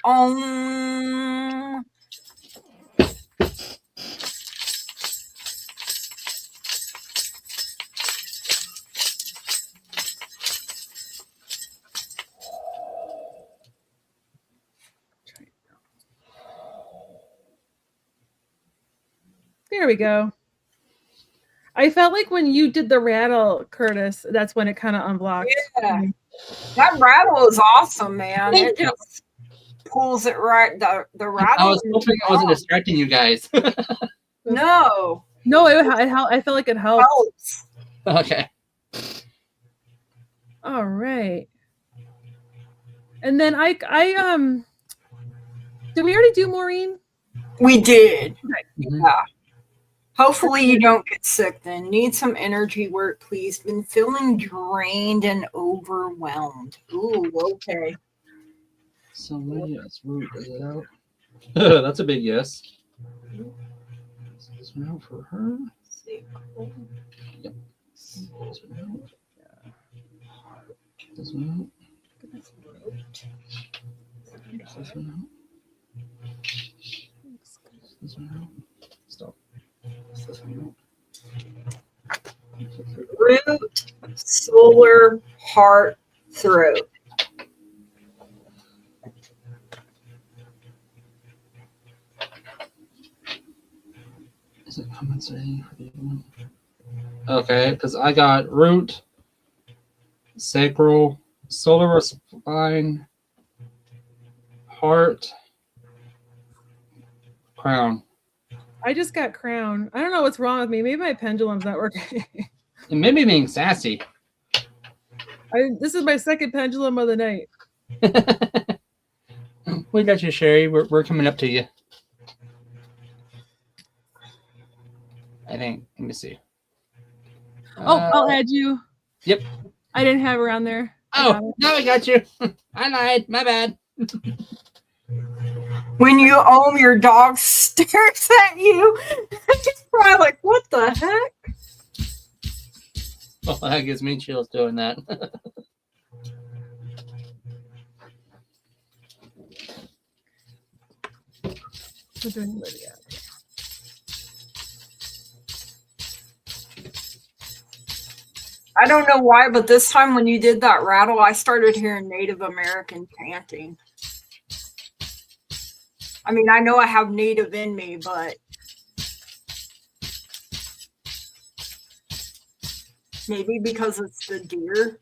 [SPEAKER 1] There we go. I felt like when you did the rattle, Curtis, that's when it kind of unblocked.
[SPEAKER 2] Yeah. That rattle is awesome, man. It just pulls it right. The rattle.
[SPEAKER 3] I was hoping I wasn't distracting you guys.
[SPEAKER 2] No.
[SPEAKER 1] No, I felt like it helps.
[SPEAKER 3] Okay.
[SPEAKER 1] All right. And then did we already do Maureen?
[SPEAKER 2] We did.
[SPEAKER 1] Okay.
[SPEAKER 2] Yeah. Hopefully you don't get sick then. Need some energy work, please. Been feeling drained and overwhelmed. Ooh, okay.
[SPEAKER 3] So yes, root, is it out? That's a big yes. Is this one out for her? Yep. This one out. This one out. This one out. This one out. Stop. This one out.
[SPEAKER 2] Root, solar, heart, throat.
[SPEAKER 3] Is it compensating for the other one? Okay, because I got root, sacral, solar spine, heart, crown.
[SPEAKER 1] I just got crown. I don't know what's wrong with me. Maybe my pendulum's not working.
[SPEAKER 3] It may be being sassy.
[SPEAKER 1] This is my second pendulum of the night.
[SPEAKER 3] We got you, Sherry. We're coming up to you. I think. Let me see.
[SPEAKER 1] I'll add you.
[SPEAKER 3] Yep.
[SPEAKER 1] I didn't have her on there.
[SPEAKER 3] Oh, now I got you. I lied. My bad.
[SPEAKER 2] When you own your dog stares at you, it's probably like, what the heck?
[SPEAKER 3] Oh, that gives me chills doing that.
[SPEAKER 1] We're doing Lydia.
[SPEAKER 2] I don't know why, but this time when you did that rattle, I started hearing Native American chanting. I mean, I know I have Native in me, but maybe because it's the deer.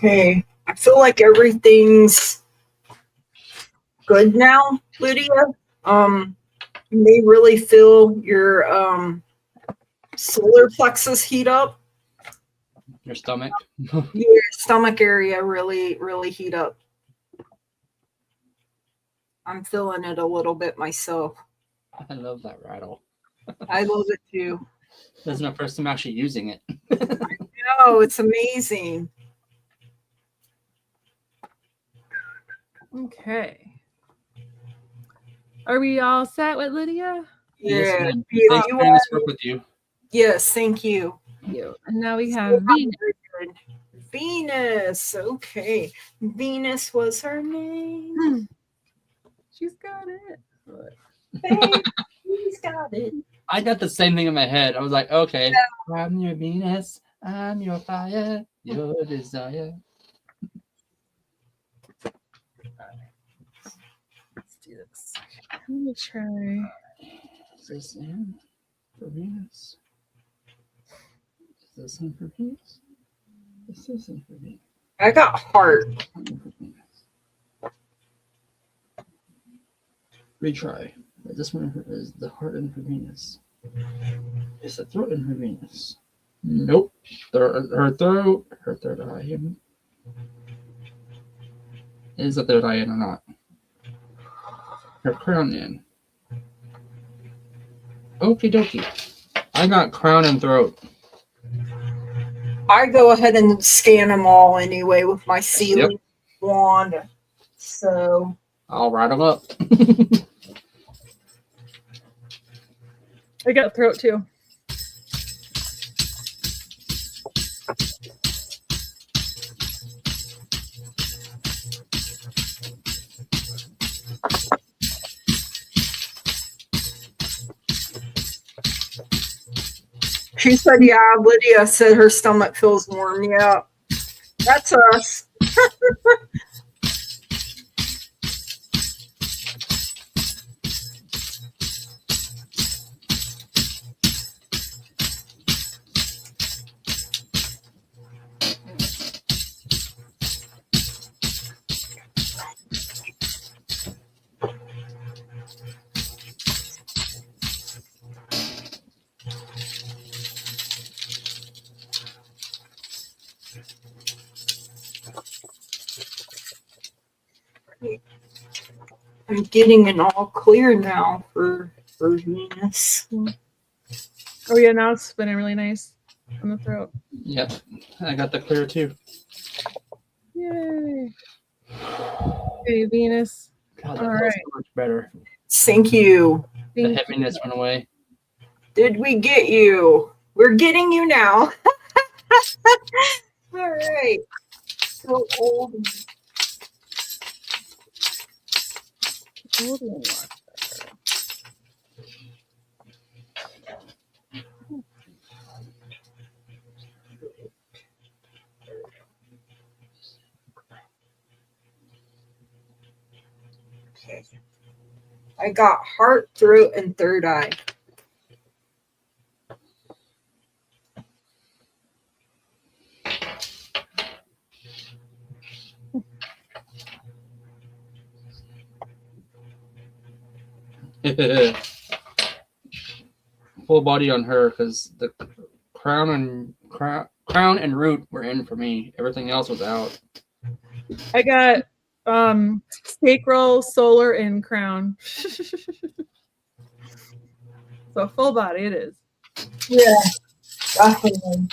[SPEAKER 2] Okay, I feel like everything's good now, Lydia. You may really feel your solar plexus heat up.
[SPEAKER 3] Your stomach.
[SPEAKER 2] Your stomach area really heat up. I'm feeling it a little bit myself.
[SPEAKER 3] I love that rattle.
[SPEAKER 2] I love it too.
[SPEAKER 3] This is my first time actually using it.
[SPEAKER 2] No, it's amazing.
[SPEAKER 1] Okay. Are we all set with Lydia?
[SPEAKER 2] Yeah.
[SPEAKER 3] Yes, thanks for doing this work with you.
[SPEAKER 2] Yes, thank you.
[SPEAKER 1] Cute. And now we have Venus.
[SPEAKER 2] Venus. Okay. Venus was her name.
[SPEAKER 1] She's got it.
[SPEAKER 2] Hey, she's got it.
[SPEAKER 3] I got the same thing in my head. I was like, okay, I'm your Venus. I'm your fire, your desire.
[SPEAKER 1] Let's do this. Let me try.
[SPEAKER 3] Is this in for Venus? Is this in for Venus? This is in for Venus.
[SPEAKER 2] I got heart.
[SPEAKER 3] Retry. This one is the heart in for Venus. Is the throat in for Venus? Nope. Her third eye. Is the third eye in or not? Her crown in. Okie dokie. I got crown and throat.
[SPEAKER 2] I go ahead and scan them all anyway with my sealing wand. So
[SPEAKER 3] I'll write them up.
[SPEAKER 1] I got throat too.
[SPEAKER 2] she said, yeah, Lydia said her stomach feels warm. Yeah, that's us. I'm getting an all clear now for Venus.
[SPEAKER 1] Oh yeah, now it's spinning really nice on the throat.
[SPEAKER 3] Yep. I got the clear too.
[SPEAKER 1] Yay. Okay, Venus.
[SPEAKER 3] God, that
[SPEAKER 1] All
[SPEAKER 3] feels
[SPEAKER 1] right.
[SPEAKER 3] so much better.
[SPEAKER 2] Thank you.
[SPEAKER 3] The heaviness went away.
[SPEAKER 2] Did we get you? We're getting you now. All right. So old. Okay. I got heart, throat, and third eye.
[SPEAKER 3] Full body on her because the crown and root were in for me. Everything else was out.
[SPEAKER 1] I got sacral, solar, and crown. So full body it is.
[SPEAKER 2] Yeah, definitely.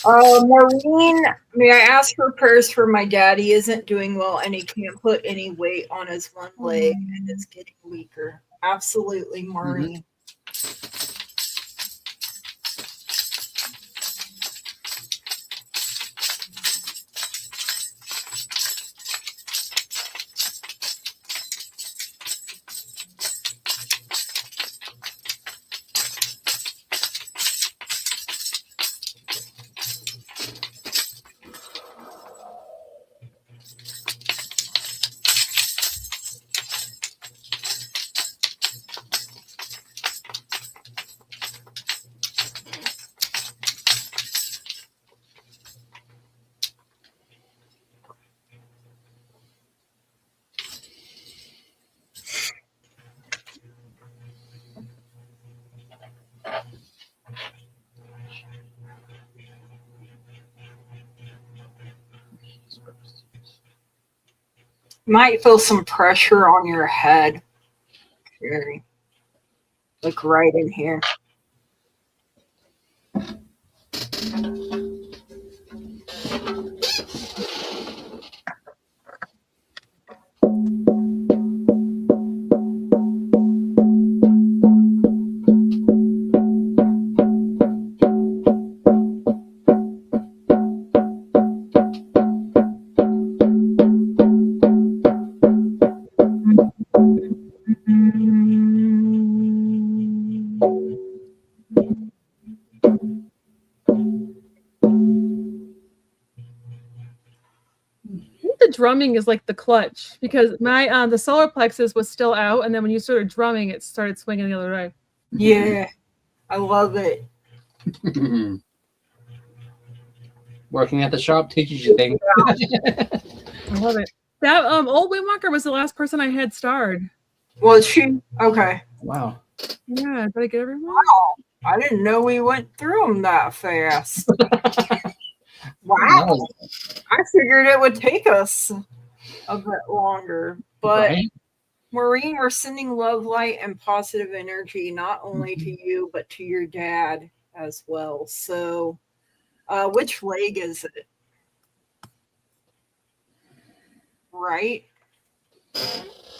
[SPEAKER 2] Maureen, may I ask for prayers for my dad? He isn't doing well and he can't put any weight on his one leg and it's getting weaker. Absolutely, Maureen. Might feel some pressure on your head. Very. Like right in here.
[SPEAKER 1] drumming is like the clutch, because my the solar plexus was still out, and then when you started drumming, it started swinging the other way.
[SPEAKER 2] Yeah, I love it.
[SPEAKER 3] Working at the shop teaches you things.
[SPEAKER 1] I love it. That old Windwalker was the last person I had starred.
[SPEAKER 2] Was she? Okay.
[SPEAKER 3] Wow.
[SPEAKER 1] Yeah, did I get everyone?
[SPEAKER 2] Wow. I didn't know we went through them that fast. Wow. I figured it would take us a bit longer. But
[SPEAKER 3] Right?
[SPEAKER 2] Maureen, we're sending love, light, and positive energy, not only to you, but to your dad as well. So which leg is it? Right?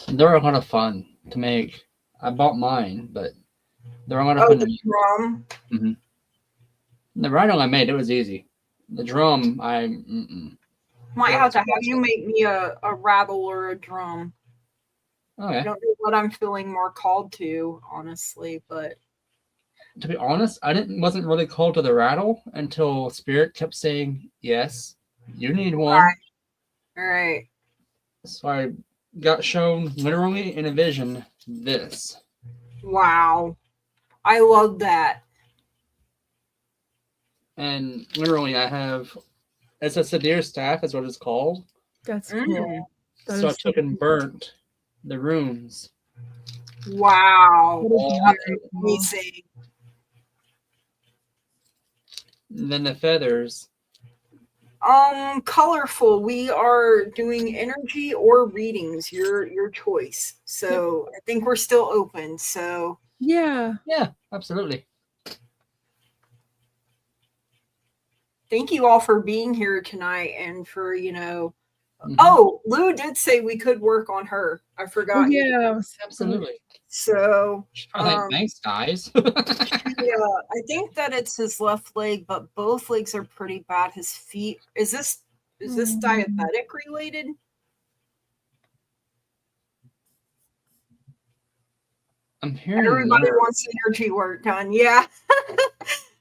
[SPEAKER 3] They're a lot of fun to make. I bought mine, but they're a lot of fun to
[SPEAKER 2] the
[SPEAKER 3] make.
[SPEAKER 2] drum.
[SPEAKER 3] Mm-hmm. The rhino I made, it was easy. The drum,
[SPEAKER 2] might have to have you make me a rattle or a drum.
[SPEAKER 3] Okay.
[SPEAKER 2] I don't know what I'm feeling more called to, honestly, but
[SPEAKER 3] to be honest, wasn't really called to the rattle until Spirit kept saying, yes, you need one.
[SPEAKER 2] All right.
[SPEAKER 3] So I got shown literally in a vision this.
[SPEAKER 2] Wow. I love that.
[SPEAKER 3] And literally it's a Sadir staff is what it's called.
[SPEAKER 1] That's cool.
[SPEAKER 3] So I took and burnt the runes.
[SPEAKER 2] Wow. That's amazing.
[SPEAKER 3] And then the feathers.
[SPEAKER 2] Colorful. We are doing energy or readings, your choice. So I think we're still open. So
[SPEAKER 1] yeah,
[SPEAKER 3] absolutely.
[SPEAKER 2] Thank you all for being here tonight and for Oh, Lou did say we could work on her. I forgot.
[SPEAKER 1] Yeah,
[SPEAKER 3] absolutely.
[SPEAKER 2] So
[SPEAKER 3] thanks, guys.
[SPEAKER 2] Yeah, I think that it's his left leg, but both legs are pretty bad. His feet. Is this diabetic related?
[SPEAKER 3] I'm hearing
[SPEAKER 2] everybody wants energy work done. Yeah.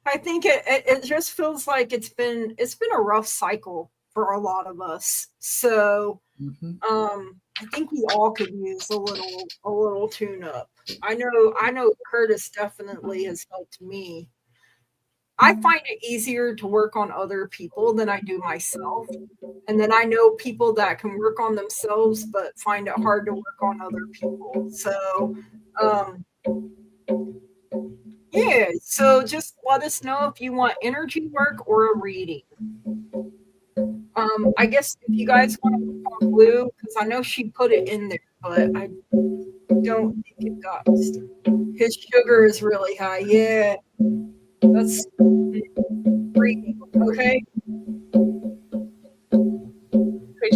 [SPEAKER 2] I think it just feels like it's been a rough cycle for a lot of us. So I think we all could use a little tune up. I know Curtis definitely has helped me. I find it easier to work on other people than I do myself. And then I know people that can work on themselves but find it hard to work on other people. So yeah, so just let us know if you want energy work or a reading. I guess if you guys want to work on Blue, because I know she put it in there, but I don't think it got. His sugar is really high. Yeah, that's reading. Okay.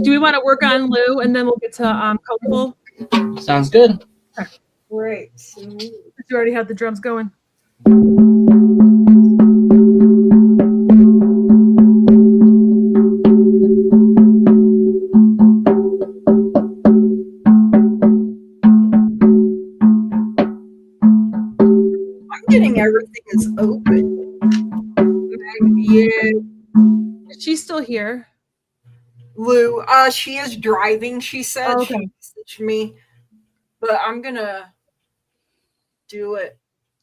[SPEAKER 1] Do we want to work on Lou and then we'll get to colorful?
[SPEAKER 3] Sounds good.
[SPEAKER 2] Great.
[SPEAKER 1] You already have the drums going.
[SPEAKER 2] I'm getting everything is open. Yeah.
[SPEAKER 1] She's still here.
[SPEAKER 2] Lou, she is driving, she said.
[SPEAKER 1] Oh, okay.
[SPEAKER 2] She messaged me. But I'm gonna do it.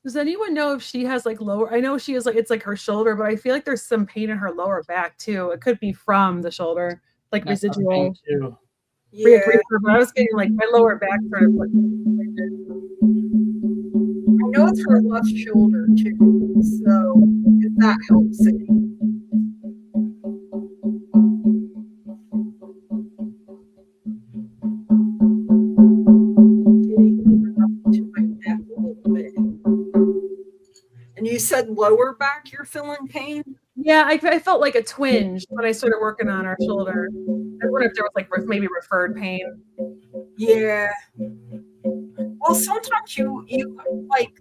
[SPEAKER 1] Does anyone know if she has like lower? I know she is like it's like her shoulder, but I feel like there's some pain in her lower back too. It could be from the shoulder, like
[SPEAKER 3] That's
[SPEAKER 1] residual.
[SPEAKER 2] Yeah.
[SPEAKER 1] But I was getting like my lower back sort of.
[SPEAKER 2] I know it's her left shoulder too, so if that helps any. And you said lower back you're feeling pain?
[SPEAKER 1] Yeah, I felt like a twinge when I started working on her shoulder. I wonder if there was like maybe referred pain.
[SPEAKER 2] Yeah. Well, sometimes you like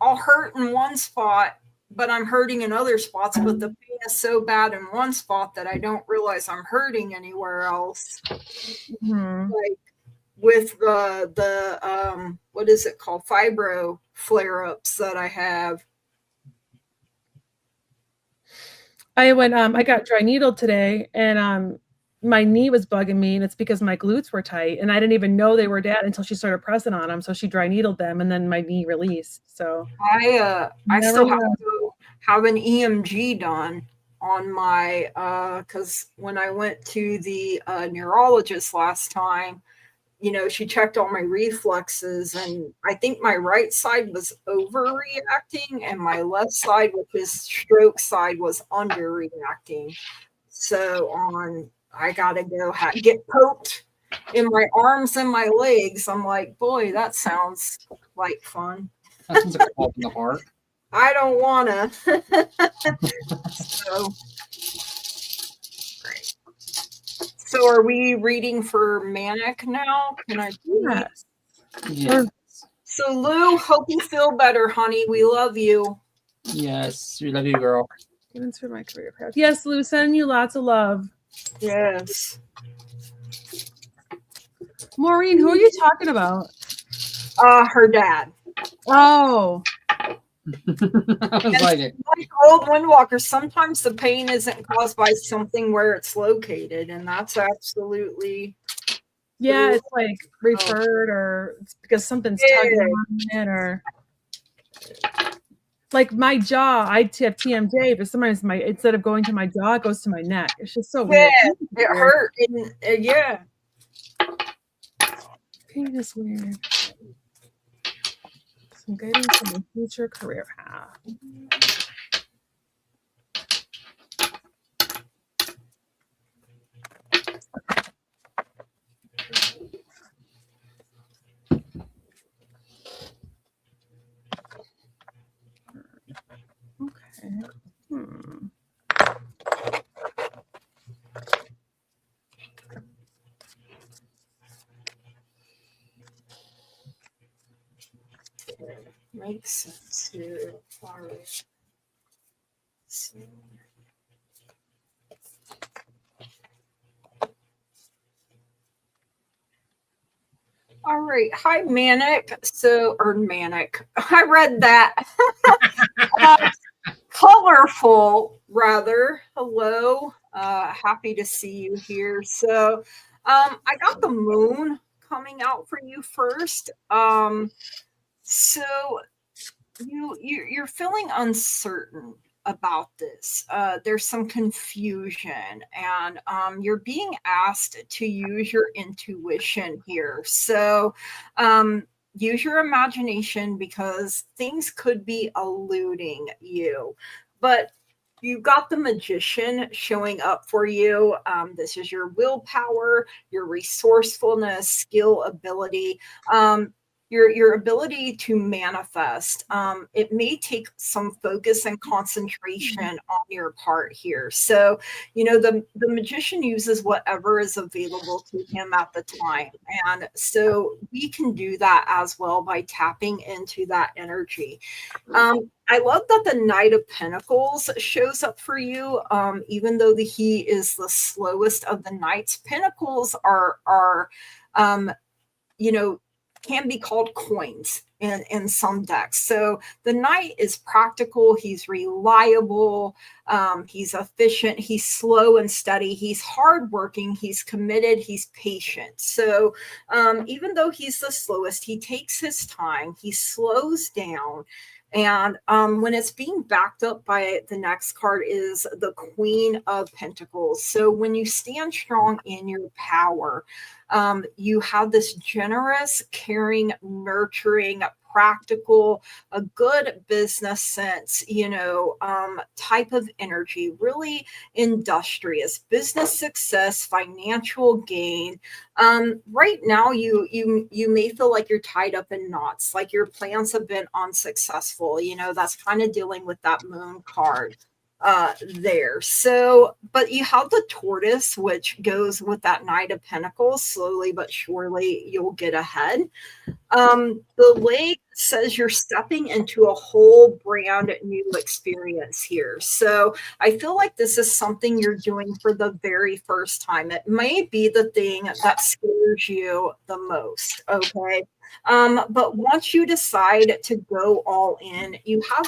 [SPEAKER 2] I'll hurt in one spot, but I'm hurting in other spots, but the pain is so bad in one spot that I don't realize I'm hurting anywhere else. Like with the what is it called? Fibro flare-ups that I have.
[SPEAKER 1] I got dry needled today, and my knee was bugging me, and it's because my glutes were tight, and I didn't even know they were dead until she started pressing on them. So she dry needled them, and then my knee released. So
[SPEAKER 2] I still have to have an EMG done on my because when I went to the neurologist last time, you know, she checked all my reflexes, and I think my right side was overreacting and my left side, which is stroke side, was underreacting. So I gotta go get poked in my arms and my legs. I'm like, boy, that sounds like fun.
[SPEAKER 3] That sounds like a fault in the heart.
[SPEAKER 2] I don't wanna. So are we reading for Manic now? Can I?
[SPEAKER 1] Yes.
[SPEAKER 3] Yes.
[SPEAKER 2] So Lou, hope you feel better, honey. We love you.
[SPEAKER 3] Yes, we love you, girl.
[SPEAKER 1] Even through my career path. Yes, Lou, sending you lots of love.
[SPEAKER 2] Yes.
[SPEAKER 1] Maureen, who are you talking about?
[SPEAKER 2] Her dad.
[SPEAKER 1] Oh.
[SPEAKER 3] I was like
[SPEAKER 2] old windwalkers, sometimes the pain isn't caused by something where it's located, and that's absolutely
[SPEAKER 1] yeah, it's like referred, or it's because something's tugging on it, or like my jaw. I have TMJ, but sometimes instead of going to my jaw, it goes to my neck. It's just so weird.
[SPEAKER 2] It hurt. Yeah.
[SPEAKER 1] Pain is weird. Some guidance on my future career path. Okay.
[SPEAKER 2] Makes sense here. All right. All right. Hi, Manic. Manic. I read that. Colorful, rather. Hello. Happy to see you here. So, I got the moon coming out for you first. So you're feeling uncertain about this. There's some confusion, and you're being asked to use your intuition here. So use your imagination, because things could be eluding you. But you've got the magician showing up for you. This is your willpower, your resourcefulness, skill, ability. Your ability to manifest. It may take some focus and concentration on your part here. So, you know, the magician uses whatever is available to him at the time. And so we can do that as well by tapping into that energy. I love that the Knight of Pentacles shows up for you, even though he is the slowest of the knights. Pentacles are you know, can be called coins in some decks. So the knight is practical, he's reliable, he's efficient, he's slow and steady, he's hardworking, he's committed, he's patient. So even though he's the slowest, he takes his time, he slows down. And when it's being backed up by the next card is the Queen of Pentacles. So when you stand strong in your power, you have this generous, caring, nurturing, practical, a good business sense, you know, type of energy, really industrious, business success, financial gain. Right now, you may feel like you're tied up in knots, like your plans have been unsuccessful. You know, that's kind of dealing with that moon card there. So, but you have the tortoise, which goes with that Knight of Pentacles. Slowly but surely you'll get ahead. The lake says you're stepping into a whole brand new experience here. So I feel like this is something you're doing for the very first time. It may be the thing that scares you the most. Okay. But once you decide to go all in, you have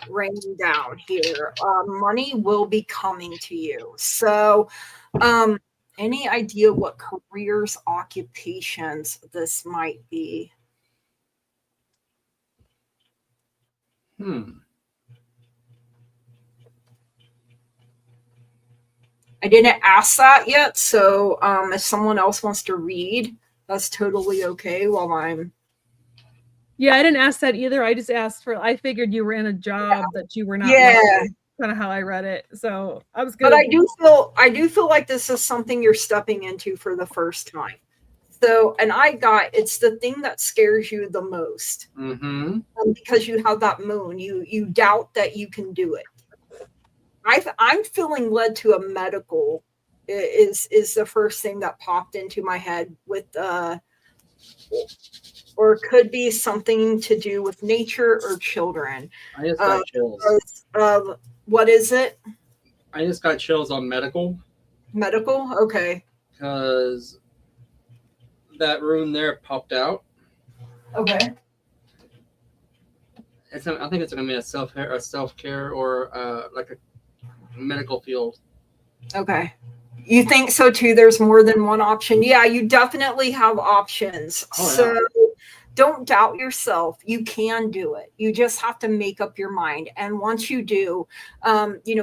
[SPEAKER 2] raining down here. Money will be coming to you. So any idea what careers, occupations this might be? I didn't ask that yet, so if someone else wants to read, that's totally okay while I'm...
[SPEAKER 1] Yeah, I didn't ask that either. I just asked for, I figured you were in a job that you were not.
[SPEAKER 2] Yeah.
[SPEAKER 1] Kind of how I read it. So I was good.
[SPEAKER 2] But I do feel like this is something you're stepping into for the first time. So, and it's the thing that scares you the most.
[SPEAKER 3] Mm-hmm.
[SPEAKER 2] Because you have that moon, you doubt that you can do it. I'm feeling led to a medical is the first thing that popped into my head with or it could be something to do with nature or children.
[SPEAKER 3] I just got chills.
[SPEAKER 2] What is it?
[SPEAKER 3] I just got chills on medical.
[SPEAKER 2] Medical? Okay.
[SPEAKER 3] Because that rune there popped out.
[SPEAKER 2] Okay.
[SPEAKER 3] I think it's going to be a self-care or like a medical field.
[SPEAKER 2] Okay. You think so too? There's more than one option. Yeah, you definitely have options. Oh, so don't doubt yourself. You can do it. You just have to make up your mind. And once you do,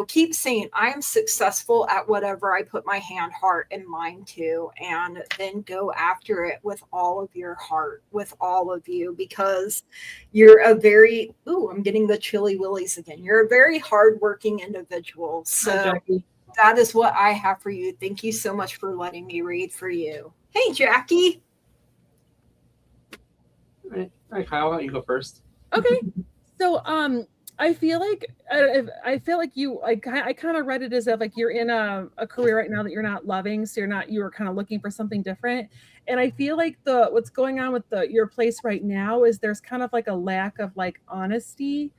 [SPEAKER 2] keep saying, I am successful at whatever I put my hand, heart, and mind to, and then go after it with all of your heart, with all of you, because you're a very, I'm getting the chilly willies again. You're a very hardworking individual. So that is what I have for you. Thank you so much for letting me read for you. Hey, Jackie.
[SPEAKER 3] All right, Kyle, why don't you go first?
[SPEAKER 1] Okay. So, I feel like I kind of read it as if like you're in a career right now that you're not loving, so you were kind of looking for something different. And I feel like what's going on with your place right now is there's kind of like a lack of like honesty.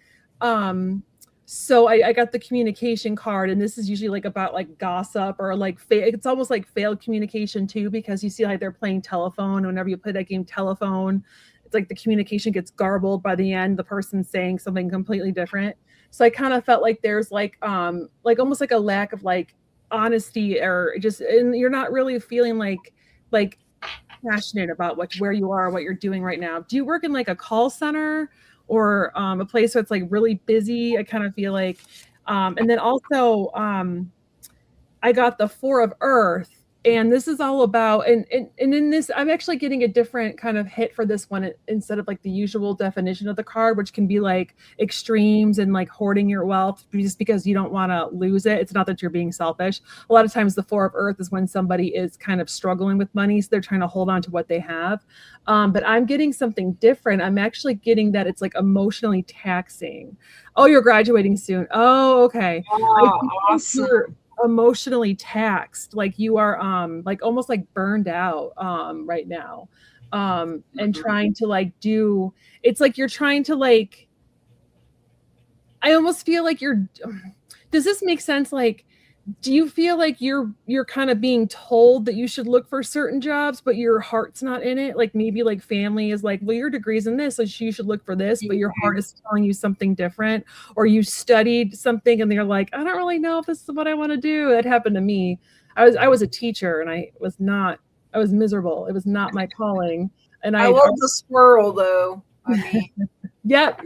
[SPEAKER 1] So I got the communication card, and this is usually like about like gossip or like it's almost like failed communication too, because you see like they're playing telephone. Whenever you play that game telephone, it's like the communication gets garbled by the end, the person's saying something completely different. So I kind of felt like there's like almost like a lack of like honesty, or just, and you're not really feeling like passionate about where you are, what you're doing right now. Do you work in like a call center or a place where it's like really busy? I kind of feel like, and then also I got the Four of Earth, and this is all about, and in this, I'm actually getting a different kind of hit for this one instead of like the usual definition of the card, which can be like extremes and like hoarding your wealth just because you don't want to lose it. It's not that you're being selfish. A lot of times the Four of Earth is when somebody is kind of struggling with money, so they're trying to hold on to what they have. But I'm getting something different. I'm actually getting that it's like emotionally taxing. Oh, you're graduating soon. Oh, okay.
[SPEAKER 2] Oh, awesome.
[SPEAKER 1] Emotionally taxed, like you are like almost like burned out right now, and trying to like do, it's like you're trying to like, I almost feel like does this make sense? Like, do you feel like you're kind of being told that you should look for certain jobs, but your heart's not in it? Like maybe like family is like, well, your degree's in this, so you should look for this, but your heart is telling you something different. Or you studied something and they're like, I don't really know if this is what I want to do. That happened to me. I was a teacher and I was miserable. It was not my calling. And I
[SPEAKER 2] love the squirrel though. I mean,
[SPEAKER 1] yep,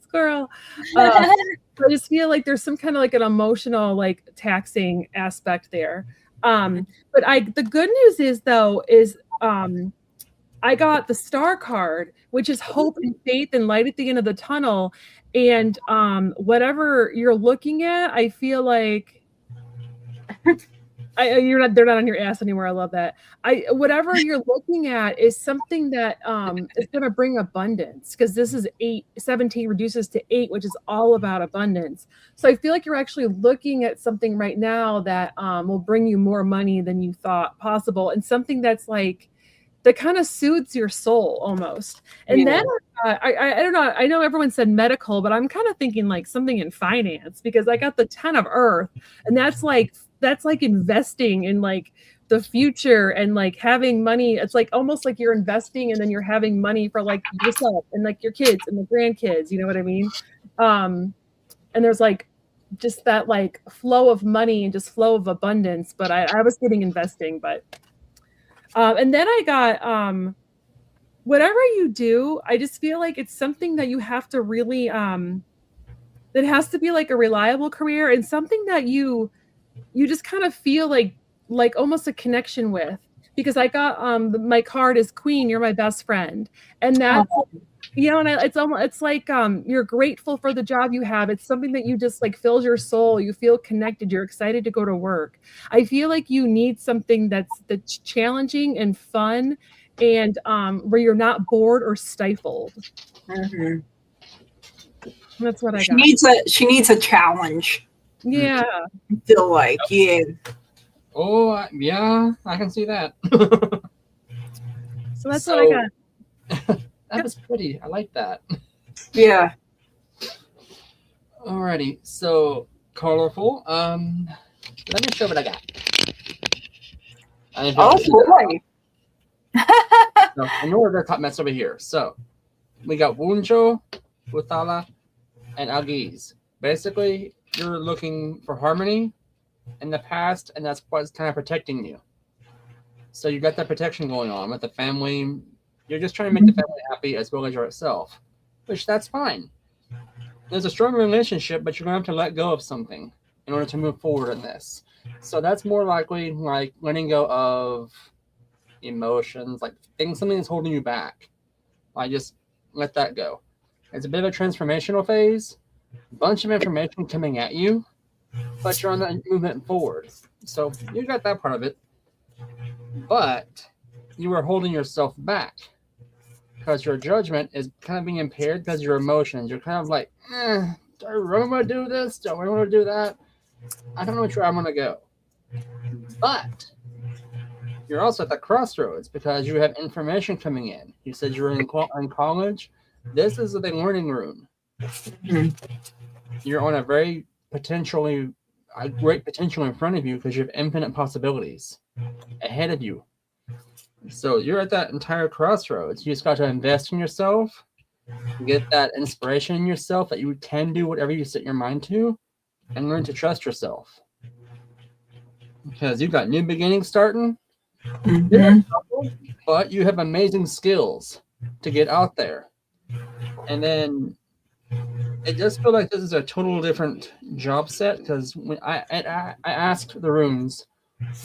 [SPEAKER 1] squirrel. I just feel like there's some kind of like an emotional, like taxing aspect there. But the good news is though, I got the star card, which is hope and faith and light at the end of the tunnel. And whatever you're looking at, I feel like they're not on your ass anymore. I love that. Whatever you're looking at is something that is going to bring abundance, because this is 17 reduces to 8, which is all about abundance. So I feel like you're actually looking at something right now that will bring you more money than you thought possible, and something that's like, that kind of soothes your soul almost. And then I don't know, I know everyone said medical, but I'm kind of thinking like something in finance, because I got the 10 of Earth, and that's like investing in like the future and like having money. It's like almost like you're investing and then you're having money for like yourself and like your kids and the grandkids, you know what I mean? And there's like just that like flow of money and just flow of abundance. But I was getting investing, but and then I got whatever you do, I just feel like it's something that you have to really that has to be like a reliable career and something that you just kind of feel like almost a connection with, because I got my card is Queen, you're my best friend, and that's you know, and it's almost it's like you're grateful for the job you have. It's something that you just like fills your soul. You feel connected. You're excited to go to work. I feel like you need something that's challenging and fun, and where you're not bored or stifled.
[SPEAKER 2] Mm-hmm.
[SPEAKER 1] That's what I
[SPEAKER 2] she
[SPEAKER 1] got.
[SPEAKER 2] She needs a challenge.
[SPEAKER 1] Yeah.
[SPEAKER 2] I feel like, yeah.
[SPEAKER 3] Oh, yeah, I can see that.
[SPEAKER 1] So that's what I got.
[SPEAKER 3] That was pretty. I like that.
[SPEAKER 2] Yeah.
[SPEAKER 3] Alrighty, so colorful. Let me show what I got.
[SPEAKER 2] Oh boy.
[SPEAKER 3] So, in order, top mess over here. So we got Wunjo, Uthala, and Agis. Basically, you're looking for harmony in the past, and that's what's kind of protecting you. So you got that protection going on with the family. You're just trying to make the family happy as well as yourself, which that's fine. There's a strong relationship, but you're going to have to let go of something in order to move forward in this. So that's more likely like letting go of emotions, like something that's holding you back. Like just let that go. It's a bit of a transformational phase, bunch of information coming at you, but you're on that movement forward. So you got that part of it, but you are holding yourself back because your judgment is kind of being impaired because your emotions. You're kind of like, do I really want to do this? Do I want to do that? I don't know which way I'm going to go. But you're also at the crossroads because you have information coming in. You said you're in college. This is the learning room. You're on a great potential in front of you because you have infinite possibilities ahead of you. So you're at that entire crossroads. You just got to invest in yourself, get that inspiration in yourself that you can do whatever you set your mind to, and learn to trust yourself. Because you've got new beginnings starting, but you have amazing skills to get out there. And then it does feel like this is a total different job set because when I asked the rooms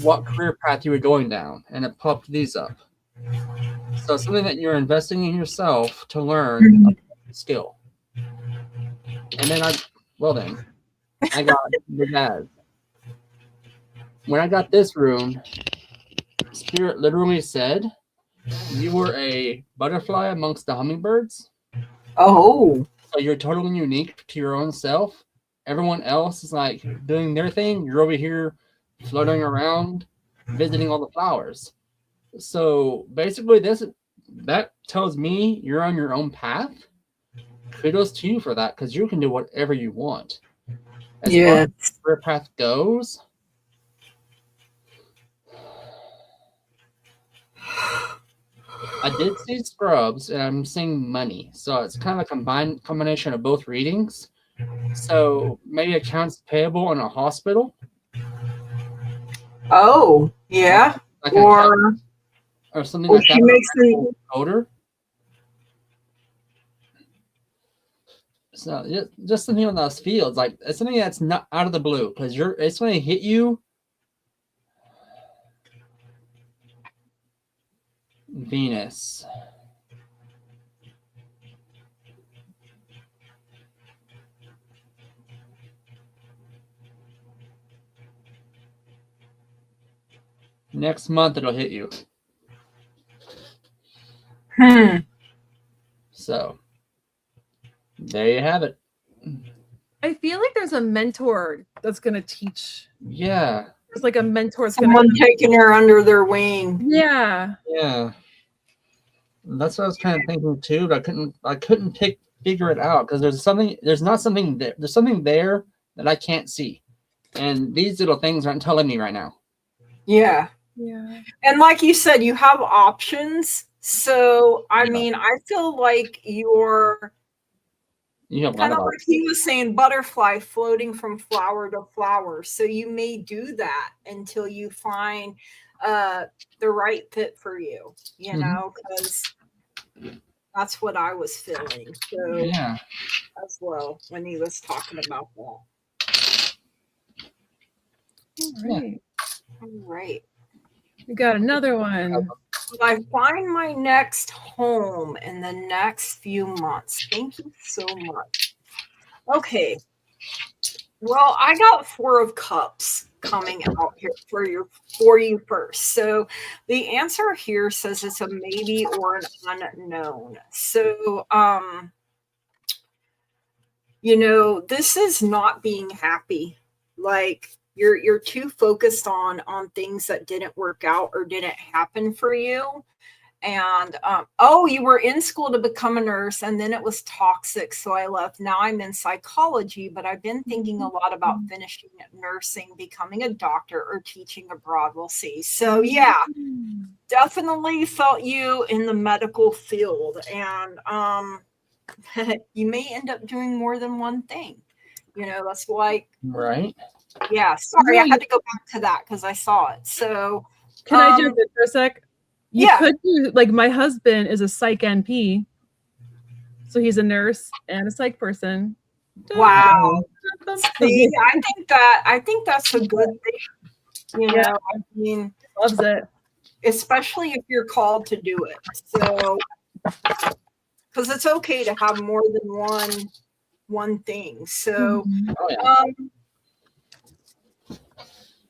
[SPEAKER 3] what career path you were going down, and it popped these up. So something that you're investing in yourself to learn a skill. And then I got the dad. When I got this room, Spirit literally said you were a butterfly amongst the hummingbirds.
[SPEAKER 2] Oh.
[SPEAKER 3] So you're totally unique to your own self. Everyone else is like doing their thing. You're over here floating around, visiting all the flowers. So basically that tells me you're on your own path. Kudos to you for that, because you can do whatever you want. As far as the career path goes, I did see scrubs and I'm seeing money. So it's kind of a combination of both readings. So maybe accounts payable in a hospital.
[SPEAKER 2] Oh, yeah.
[SPEAKER 3] Like or something like that.
[SPEAKER 2] Makes the
[SPEAKER 3] odor. So just something on those fields, like it's something that's not out of the blue because it's going to hit you. Venus. Next month it'll hit you. So there you have it.
[SPEAKER 1] I feel like there's a mentor that's going to teach.
[SPEAKER 3] Yeah.
[SPEAKER 1] There's like a mentor.
[SPEAKER 2] Someone taking her under their wing.
[SPEAKER 1] Yeah.
[SPEAKER 3] Yeah. That's what I was kind of thinking too, but I couldn't figure it out because there's something there that I can't see. And these little things aren't telling me right now.
[SPEAKER 2] Yeah.
[SPEAKER 1] Yeah.
[SPEAKER 2] And like you said, you have options. So I mean, I feel like you're
[SPEAKER 3] You have
[SPEAKER 2] kind of like he was saying, butterfly floating from flower to flower. So you may do that until you find the right fit for you, you know, because that's what I was feeling. So as well when he was talking about that. All right.
[SPEAKER 1] We got another one.
[SPEAKER 2] I find my next home in the next few months. Thank you so much. Okay. Well, I got 4 of Cups coming out here for you first. So the answer here says it's a maybe or an unknown. So you know, this is not being happy. Like you're too focused on things that didn't work out or didn't happen for you. And you were in school to become a nurse and then it was toxic, so I left. Now I'm in psychology, but I've been thinking a lot about finishing nursing, becoming a doctor, or teaching abroad. We'll see. So yeah, definitely felt you in the medical field, and you may end up doing more than one thing. You know, that's like yeah, sorry, I had to go back to that because I saw it. So
[SPEAKER 1] can I jump in for a sec? You could do, like, my husband is a psych NP, so he's a nurse and a psych person.
[SPEAKER 2] Wow. See, I think that's a good thing. You know, I mean,
[SPEAKER 1] loves it,
[SPEAKER 2] especially if you're called to do it. So, because it's okay to have more than one thing. So,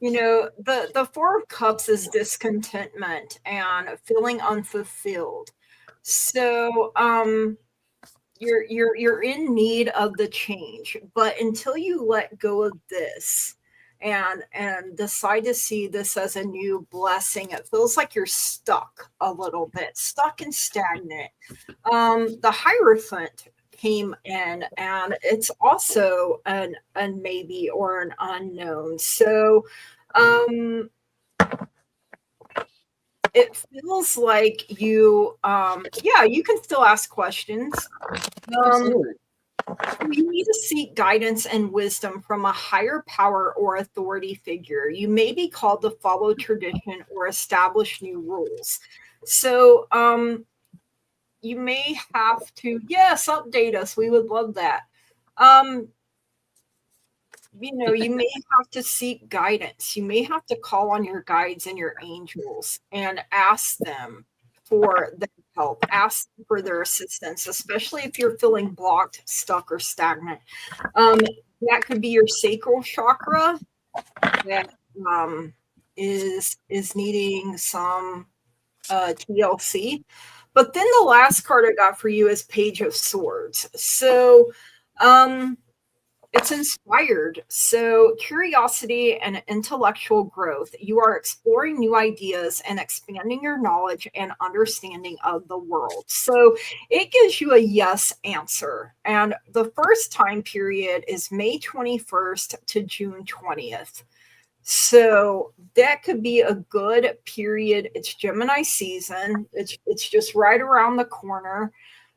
[SPEAKER 2] you know, the 4 of Cups is discontentment and feeling unfulfilled. So you're in need of the change, but until you let go of this and decide to see this as a new blessing, it feels like you're stuck a little bit, stuck and stagnant. The Hierophant came in, and it's also a maybe or an unknown. So it feels like you you can still ask questions. You need to seek guidance and wisdom from a higher power or authority figure. You may be called to follow tradition or establish new rules. So you may have to update us. We would love that. You know, you may have to seek guidance. You may have to call on your guides and your angels and ask them for their help, ask them for their assistance, especially if you're feeling blocked, stuck, or stagnant. That could be your sacral chakra that is needing some TLC. But then the last card I got for you is Page of Swords. So it's inspired. So curiosity and intellectual growth. You are exploring new ideas and expanding your knowledge and understanding of the world. So it gives you a yes answer. And the first time period is May 21st to June 20th. So that could be a good period. It's Gemini season. It's just right around the corner.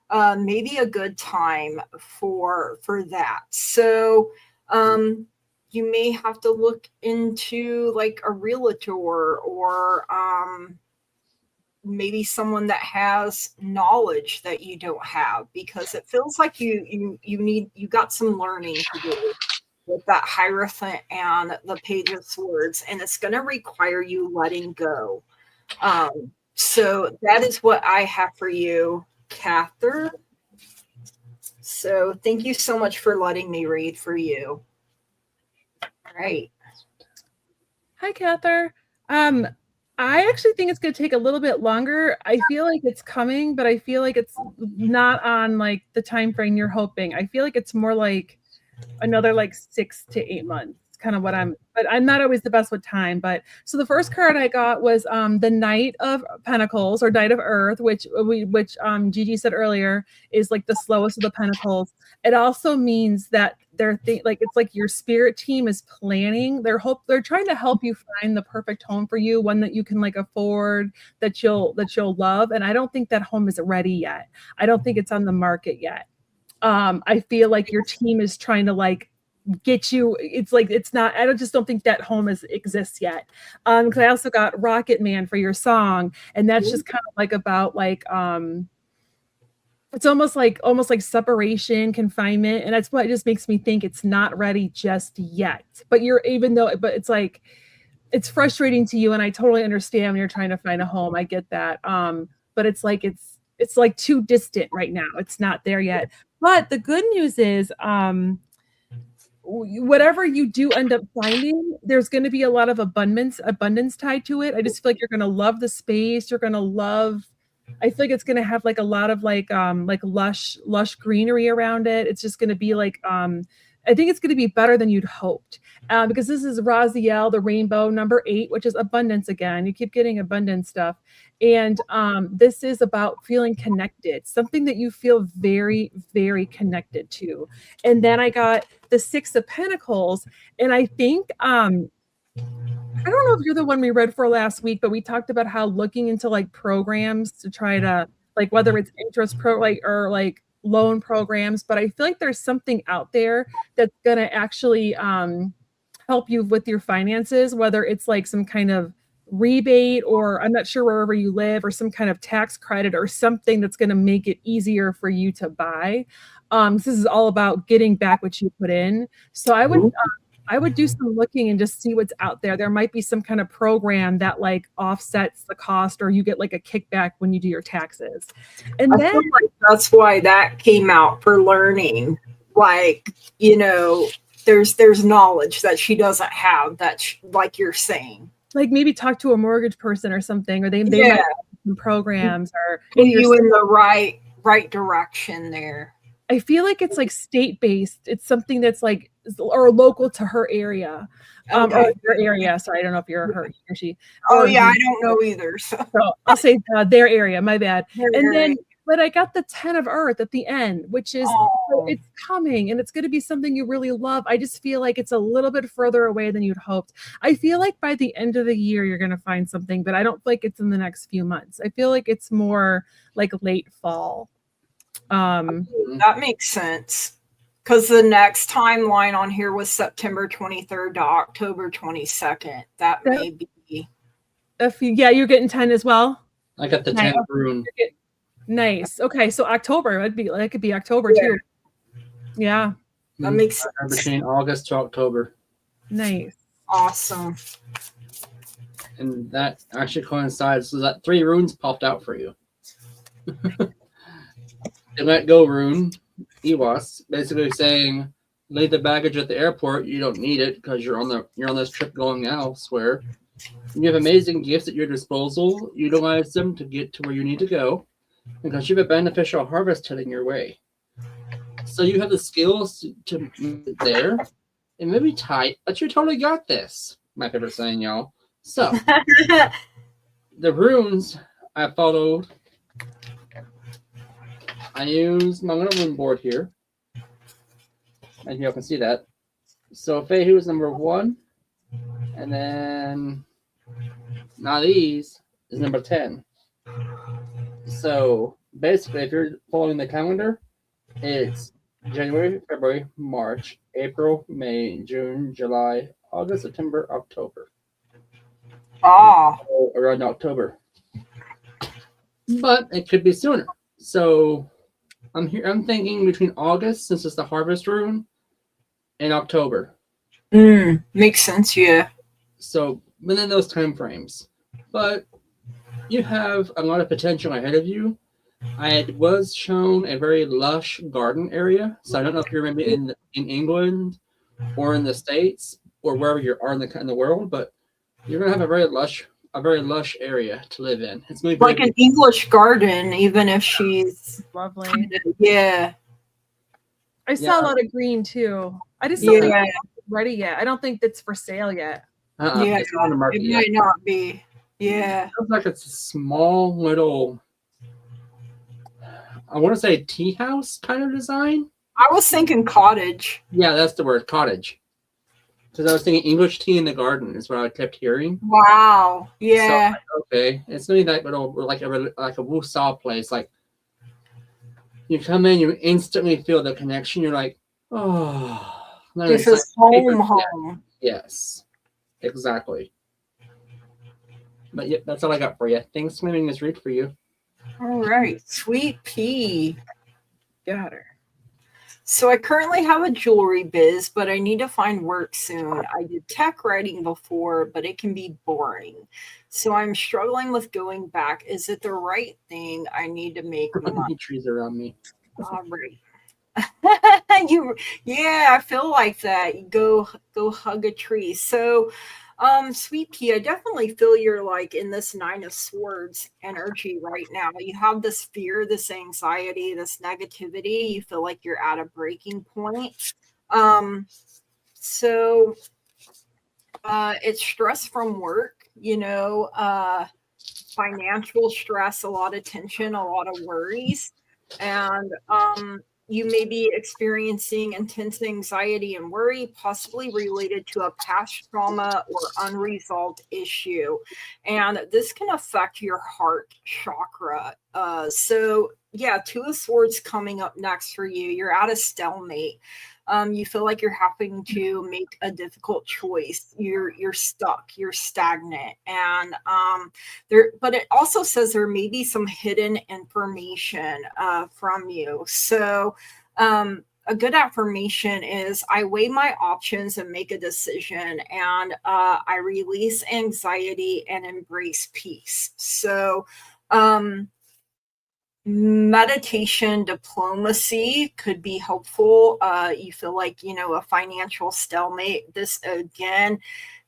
[SPEAKER 2] Maybe a good time for that. So you may have to look into like a realtor or maybe someone that has knowledge that you don't have, because it feels like you got some learning to do with that Hierophant and the Page of Swords, and it's going to require you letting go. So that is what I have for you, Cather. So thank you so much for letting me read for you. All right.
[SPEAKER 1] Hi, Cather. I actually think it's going to take a little bit longer. I feel like it's coming, but I feel like it's not on like the time frame you're hoping. I feel like it's more like another like 6 to 8 months. Kind of what but I'm not always the best with time. But so the first card I got was the Knight of Pentacles, or Knight of Earth, which Gigi said earlier is like the slowest of the Pentacles. It also means that it's like your spirit team is planning. They're trying to help you find the perfect home for you, one that you can like afford, that you'll love. And I don't think that home is ready yet. I don't think it's on the market yet. I feel like your team is trying to like get you. It's like it's not. I just don't think that home exists yet. Because I also got Rocket Man for your song, and that's just kind of like about like it's almost like separation, confinement, and that's what it just makes me think it's not ready just yet. But but it's like it's frustrating to you, and I totally understand when you're trying to find a home. I get that. But it's like too distant right now. It's not there yet. But the good news is, whatever you do end up finding, there's going to be a lot of abundance tied to it. I just feel like you're going to love the space. You're going to love. I feel like it's going to have like a lot of like lush greenery around it. It's just going to be like I think it's going to be better than you'd hoped, because this is Raziel, the rainbow number 8, which is abundance again. You keep getting abundance stuff. And this is about feeling connected, something that you feel very, very connected to. And then I got the 6 of Pentacles. And I think, I don't know if you're the one we read for last week, but we talked about how looking into like programs to try to like, whether it's interest or like loan programs, but I feel like there's something out there that's going to actually help you with your finances, whether it's like some kind of rebate, or I'm not sure wherever you live, or some kind of tax credit or something that's going to make it easier for you to buy. This is all about getting back what you put in. So I would do some looking and just see what's out there. There might be some kind of program that like offsets the cost, or you get like a kickback when you do your taxes. And
[SPEAKER 2] I feel like that's why that came out for learning. Like, there's knowledge that she doesn't have that like you're saying.
[SPEAKER 1] Like maybe talk to a mortgage person or something, or they might have some programs or
[SPEAKER 2] put you in the right direction there.
[SPEAKER 1] I feel like it's like state-based. It's something that's like, or local to her area, or your area. Sorry, I don't know if you're her or she.
[SPEAKER 2] Oh yeah, I don't know either. So
[SPEAKER 1] I'll say their area. My bad. But I got the 10 of Earth at the end, which is it's coming, and it's going to be something you really love. I just feel like it's a little bit further away than you'd hoped. I feel like by the end of the year you're going to find something, but I don't feel like it's in the next few months. I feel like it's more like late fall.
[SPEAKER 2] That makes sense, because the next timeline on here was September 23rd to October 22nd. That may be.
[SPEAKER 1] You're getting 10 as well.
[SPEAKER 3] I got the 10 rune.
[SPEAKER 1] Nice. Okay, so October it could be October too. Yeah,
[SPEAKER 2] that makes sense.
[SPEAKER 3] Between August to October.
[SPEAKER 1] Nice.
[SPEAKER 2] Awesome.
[SPEAKER 3] And that actually coincides, so that 3 runes popped out for you. The Let Go rune, EWAS, basically saying, leave the baggage at the airport. You don't need it because you're on this trip going elsewhere. You have amazing gifts at your disposal. Utilize them to get to where you need to go, because you have a beneficial harvest heading your way. So you have the skills to move there. It may be tight, but you totally got this. My favorite saying, y'all. So the runes I followed. I used my little rune board here, and you can see that. So Fehu is number 1, and then Nali's is number 10. So basically, if you're following the calendar, it's January, February, March, April, May, June, July, August, September, October. Around October. But it could be sooner. So I'm thinking between August, since it's the harvest rune, and October.
[SPEAKER 2] Makes sense, yeah.
[SPEAKER 3] So within those time frames. But you have a lot of potential ahead of you. I was shown a very lush garden area. So I don't know if you're maybe in England or in the States or wherever you are in the world, but you're gonna have a very lush area to live in. It's going to be
[SPEAKER 2] like an English garden, even if she's
[SPEAKER 1] lovely.
[SPEAKER 2] Yeah.
[SPEAKER 1] I saw a lot of green too. I just don't think it's ready yet. I don't think it's for sale yet.
[SPEAKER 2] It's on the market yet. Might not be. Yeah.
[SPEAKER 3] It looks like it's a small little, I want to say tea house kind of design.
[SPEAKER 2] I was thinking cottage.
[SPEAKER 3] Yeah, that's the word, cottage. Because I was thinking English tea in the garden is what I kept hearing.
[SPEAKER 2] Wow. Yeah.
[SPEAKER 3] So, okay. It's maybe that little, like a Wusa place. Like, You come in, you instantly feel the connection. You're like, oh,
[SPEAKER 2] this is home.
[SPEAKER 3] Yes, exactly. But yeah, that's all I got for you. Thanks for making this read for you.
[SPEAKER 2] All right, Sweet Pea. Got her. So I currently have a jewelry biz, but I need to find work soon. I did tech writing before, but it can be boring. So I'm struggling with going back. Is it the right thing? I need to make money.
[SPEAKER 3] Trees around me.
[SPEAKER 2] All right. Yeah, I feel like that. You go hug a tree. So Sweet Pea, I definitely feel you're like in this 9 of Swords energy right now. You have this fear, this anxiety, this negativity. You feel like you're at a breaking point. So it's stress from work, financial stress, a lot of tension, a lot of worries. And you may be experiencing intense anxiety and worry, possibly related to a past trauma or unresolved issue. And this can affect your heart chakra. So, yeah, 2 of Swords coming up next for you. You're at a stalemate. You feel like you're having to make a difficult choice. You're stuck. You're stagnant, and But it also says there may be some hidden information from you. So, a good affirmation is: I weigh my options and make a decision, and I release anxiety and embrace peace. So, meditation diplomacy could be helpful. You feel like, a financial stalemate. This again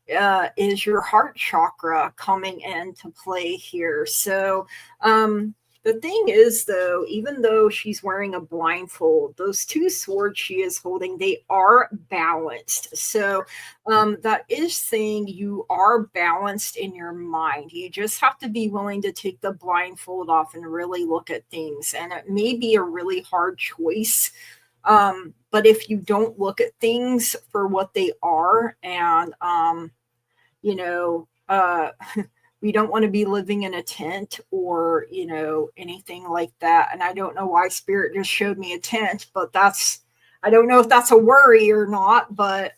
[SPEAKER 2] is your heart chakra coming into play here. So the thing is, though, even though she's wearing a blindfold, those 2 swords she is holding, they are balanced. So that is saying you are balanced in your mind. You just have to be willing to take the blindfold off and really look at things. And it may be a really hard choice. But if you don't look at things for what they are, and we don't want to be living in a tent or, anything like that. And I don't know why Spirit just showed me a tent, but I don't know if that's a worry or not, but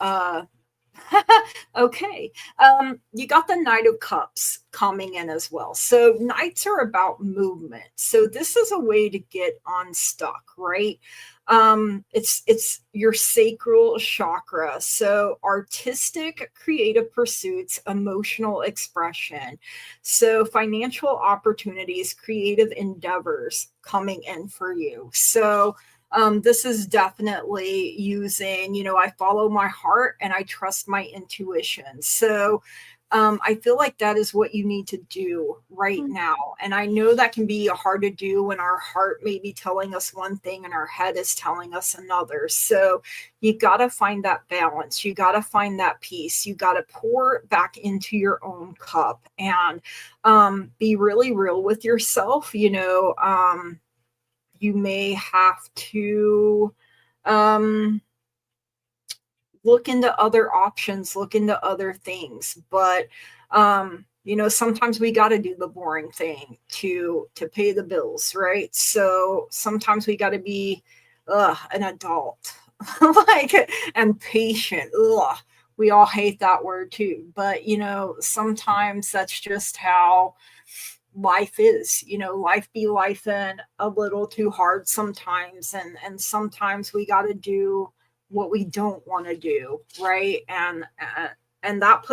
[SPEAKER 2] okay. You got the Knight of Cups coming in as well. So Knights are about movement. So this is a way to get unstuck, right? It's your sacral chakra. So artistic, creative pursuits, emotional expression. So financial opportunities, creative endeavors coming in for you. So this is definitely using, I follow my heart and I trust my intuition. So I feel like that is what you need to do right now. And I know that can be hard to do when our heart may be telling us one thing and our head is telling us another. So you got to find that balance. You got to find that peace. You got to pour back into your own cup and be really real with yourself. You may have to look into other options, look into other things. But, sometimes we got to do the boring thing to pay the bills, right? So sometimes we got to be an adult and patient. We all hate that word too. But, sometimes that's just how life is. Life be life and a little too hard sometimes, and sometimes we got to do what we don't want to do, right? And that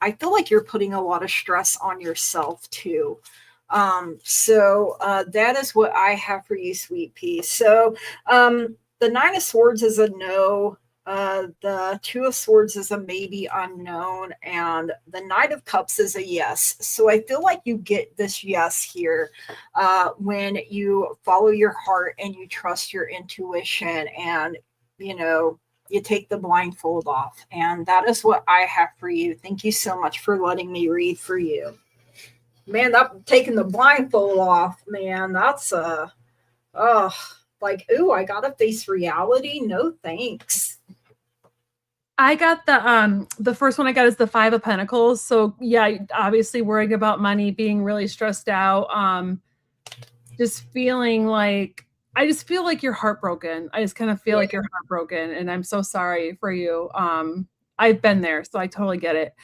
[SPEAKER 2] I feel like you're putting a lot of stress on yourself too. So that is what I have for you, Sweet Pea. So the 9 of Swords is a no. The 2 of Swords is a maybe, unknown, and the Knight of Cups is a yes. So I feel like you get this yes here when you follow your heart and you trust your intuition, and you take the blindfold off. And that is what I have for you. Thank you so much for letting me read for you. Man, that taking the blindfold off, man, that's I gotta face reality. No thanks.
[SPEAKER 1] I got the first one I got is the 5 of Pentacles. So yeah, obviously worrying about money, being really stressed out, just feeling like I just feel like you're heartbroken. I just kind of feel like you're heartbroken, and I'm so sorry for you. I've been there, so I totally get it.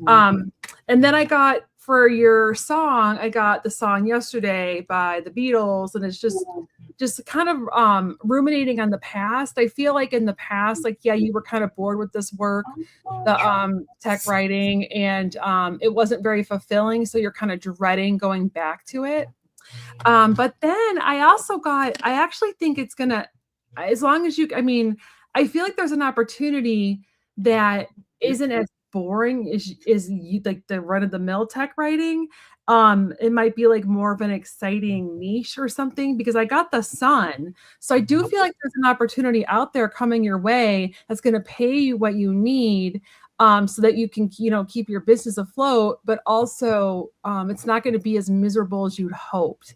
[SPEAKER 1] And then I got for your song, I got the song Yesterday by the Beatles, and it's just kind of ruminating on the past. I feel like in the past, like, yeah, you were kind of bored with this work, the tech writing, and it wasn't very fulfilling, so you're kind of dreading going back to it. But then I actually think it's gonna, as long as you, I mean, I feel like there's an opportunity that isn't as boring as you, like the run of the mill tech writing. It might be like more of an exciting niche or something, because I got the Sun. So I do feel like there's an opportunity out there coming your way that's going to pay you what you need, so that you can, keep your business afloat, but also it's not going to be as miserable as you'd hoped.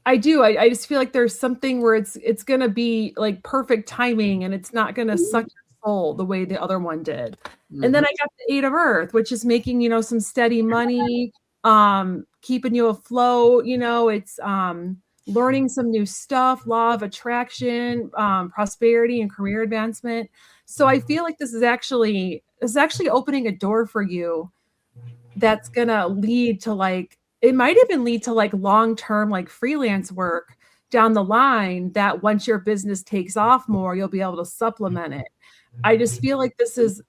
[SPEAKER 1] I do. I just feel like there's something where it's going to be like perfect timing, and it's not going to suck your soul the way the other one did. And then I got the Eight of Earth, which is making, some steady money, keeping you afloat. It's learning some new stuff, law of attraction, prosperity and career advancement. So I feel like this is actually opening a door for you that's going to lead to it might even lead to long-term freelance work down the line, that once your business takes off more, you'll be able to supplement it. I just feel like this is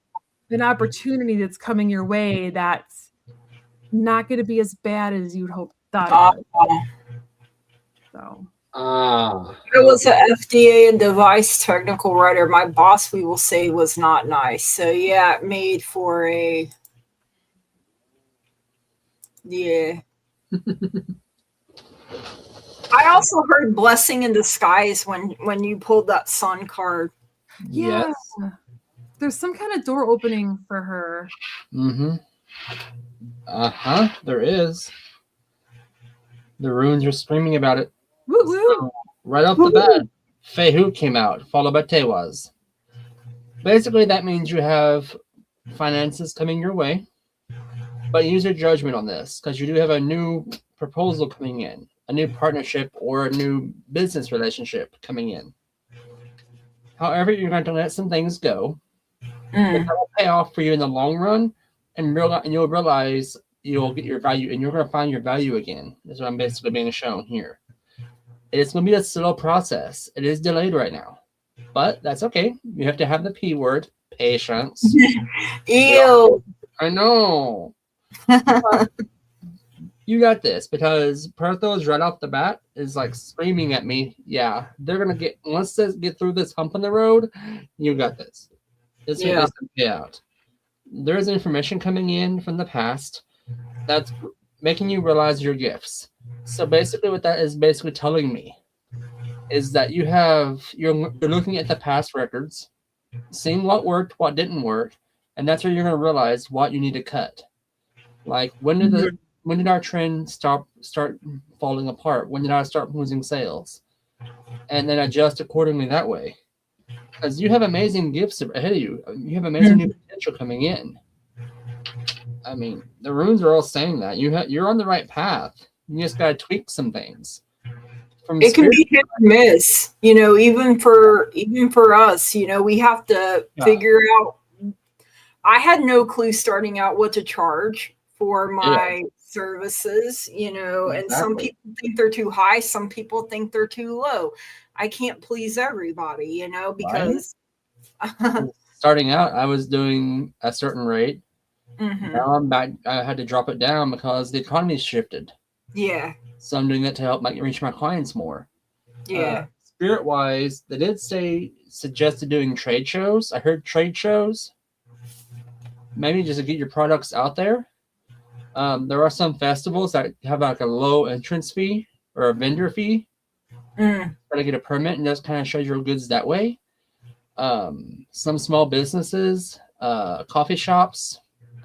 [SPEAKER 1] an opportunity that's coming your way that's not going to be as bad as you'd thought it was. So.
[SPEAKER 2] I was an FDA and device technical writer. My boss, we will say, was not nice. So yeah, it made for a I also heard blessing in disguise when you pulled that Sun card.
[SPEAKER 1] Yeah. Yes. There's some kind of door opening for her.
[SPEAKER 3] There is. The runes are screaming about it.
[SPEAKER 1] Woo-woo.
[SPEAKER 3] So, right off the bat, Fehu came out, followed by Tewaz. Basically, that means you have finances coming your way, but use your judgment on this, because you do have a new proposal coming in, a new partnership or a new business relationship coming in. However, you're going to let some things go. That will pay off for you in the long run, and you'll realize you'll get your value, and you're going to find your value again. That's what I'm basically being shown here. It's going to be a slow process. It is delayed right now, but that's okay. You have to have the P word, patience.
[SPEAKER 2] Ew.
[SPEAKER 3] I know. You got this, because Perthos right off the bat is screaming at me. Yeah, they're going to once they get through this hump on the road, you got this. It's going to pay out. There's information coming in from the past that's making you realize your gifts. So basically what that is basically telling me is that you're looking at the past records, seeing what worked, what didn't work, and that's where you're going to realize what you need to cut. When did our trend start falling apart? When did I start losing sales? And then adjust accordingly that way. Because you have amazing gifts ahead of you. You have amazing new potential coming in. I mean, the runes are all saying that you're on the right path. You just gotta tweak some things.
[SPEAKER 2] It can be hit or miss, even for us. We have to figure out. I had no clue starting out what to charge for my services, and some people think they're too high, some people think they're too low. I can't please everybody, because
[SPEAKER 3] starting out, I was doing a certain rate. Now I'm back. I had to drop it down because the economy shifted.
[SPEAKER 2] Yeah.
[SPEAKER 3] So I'm doing that to help reach my clients more.
[SPEAKER 2] Yeah.
[SPEAKER 3] Spirit-wise, they did suggested doing trade shows. I heard trade shows. Maybe just to get your products out there. There are some festivals that have a low entrance fee or a vendor fee. Try to get a permit, and just kind of show your goods that way. Some small businesses, coffee shops,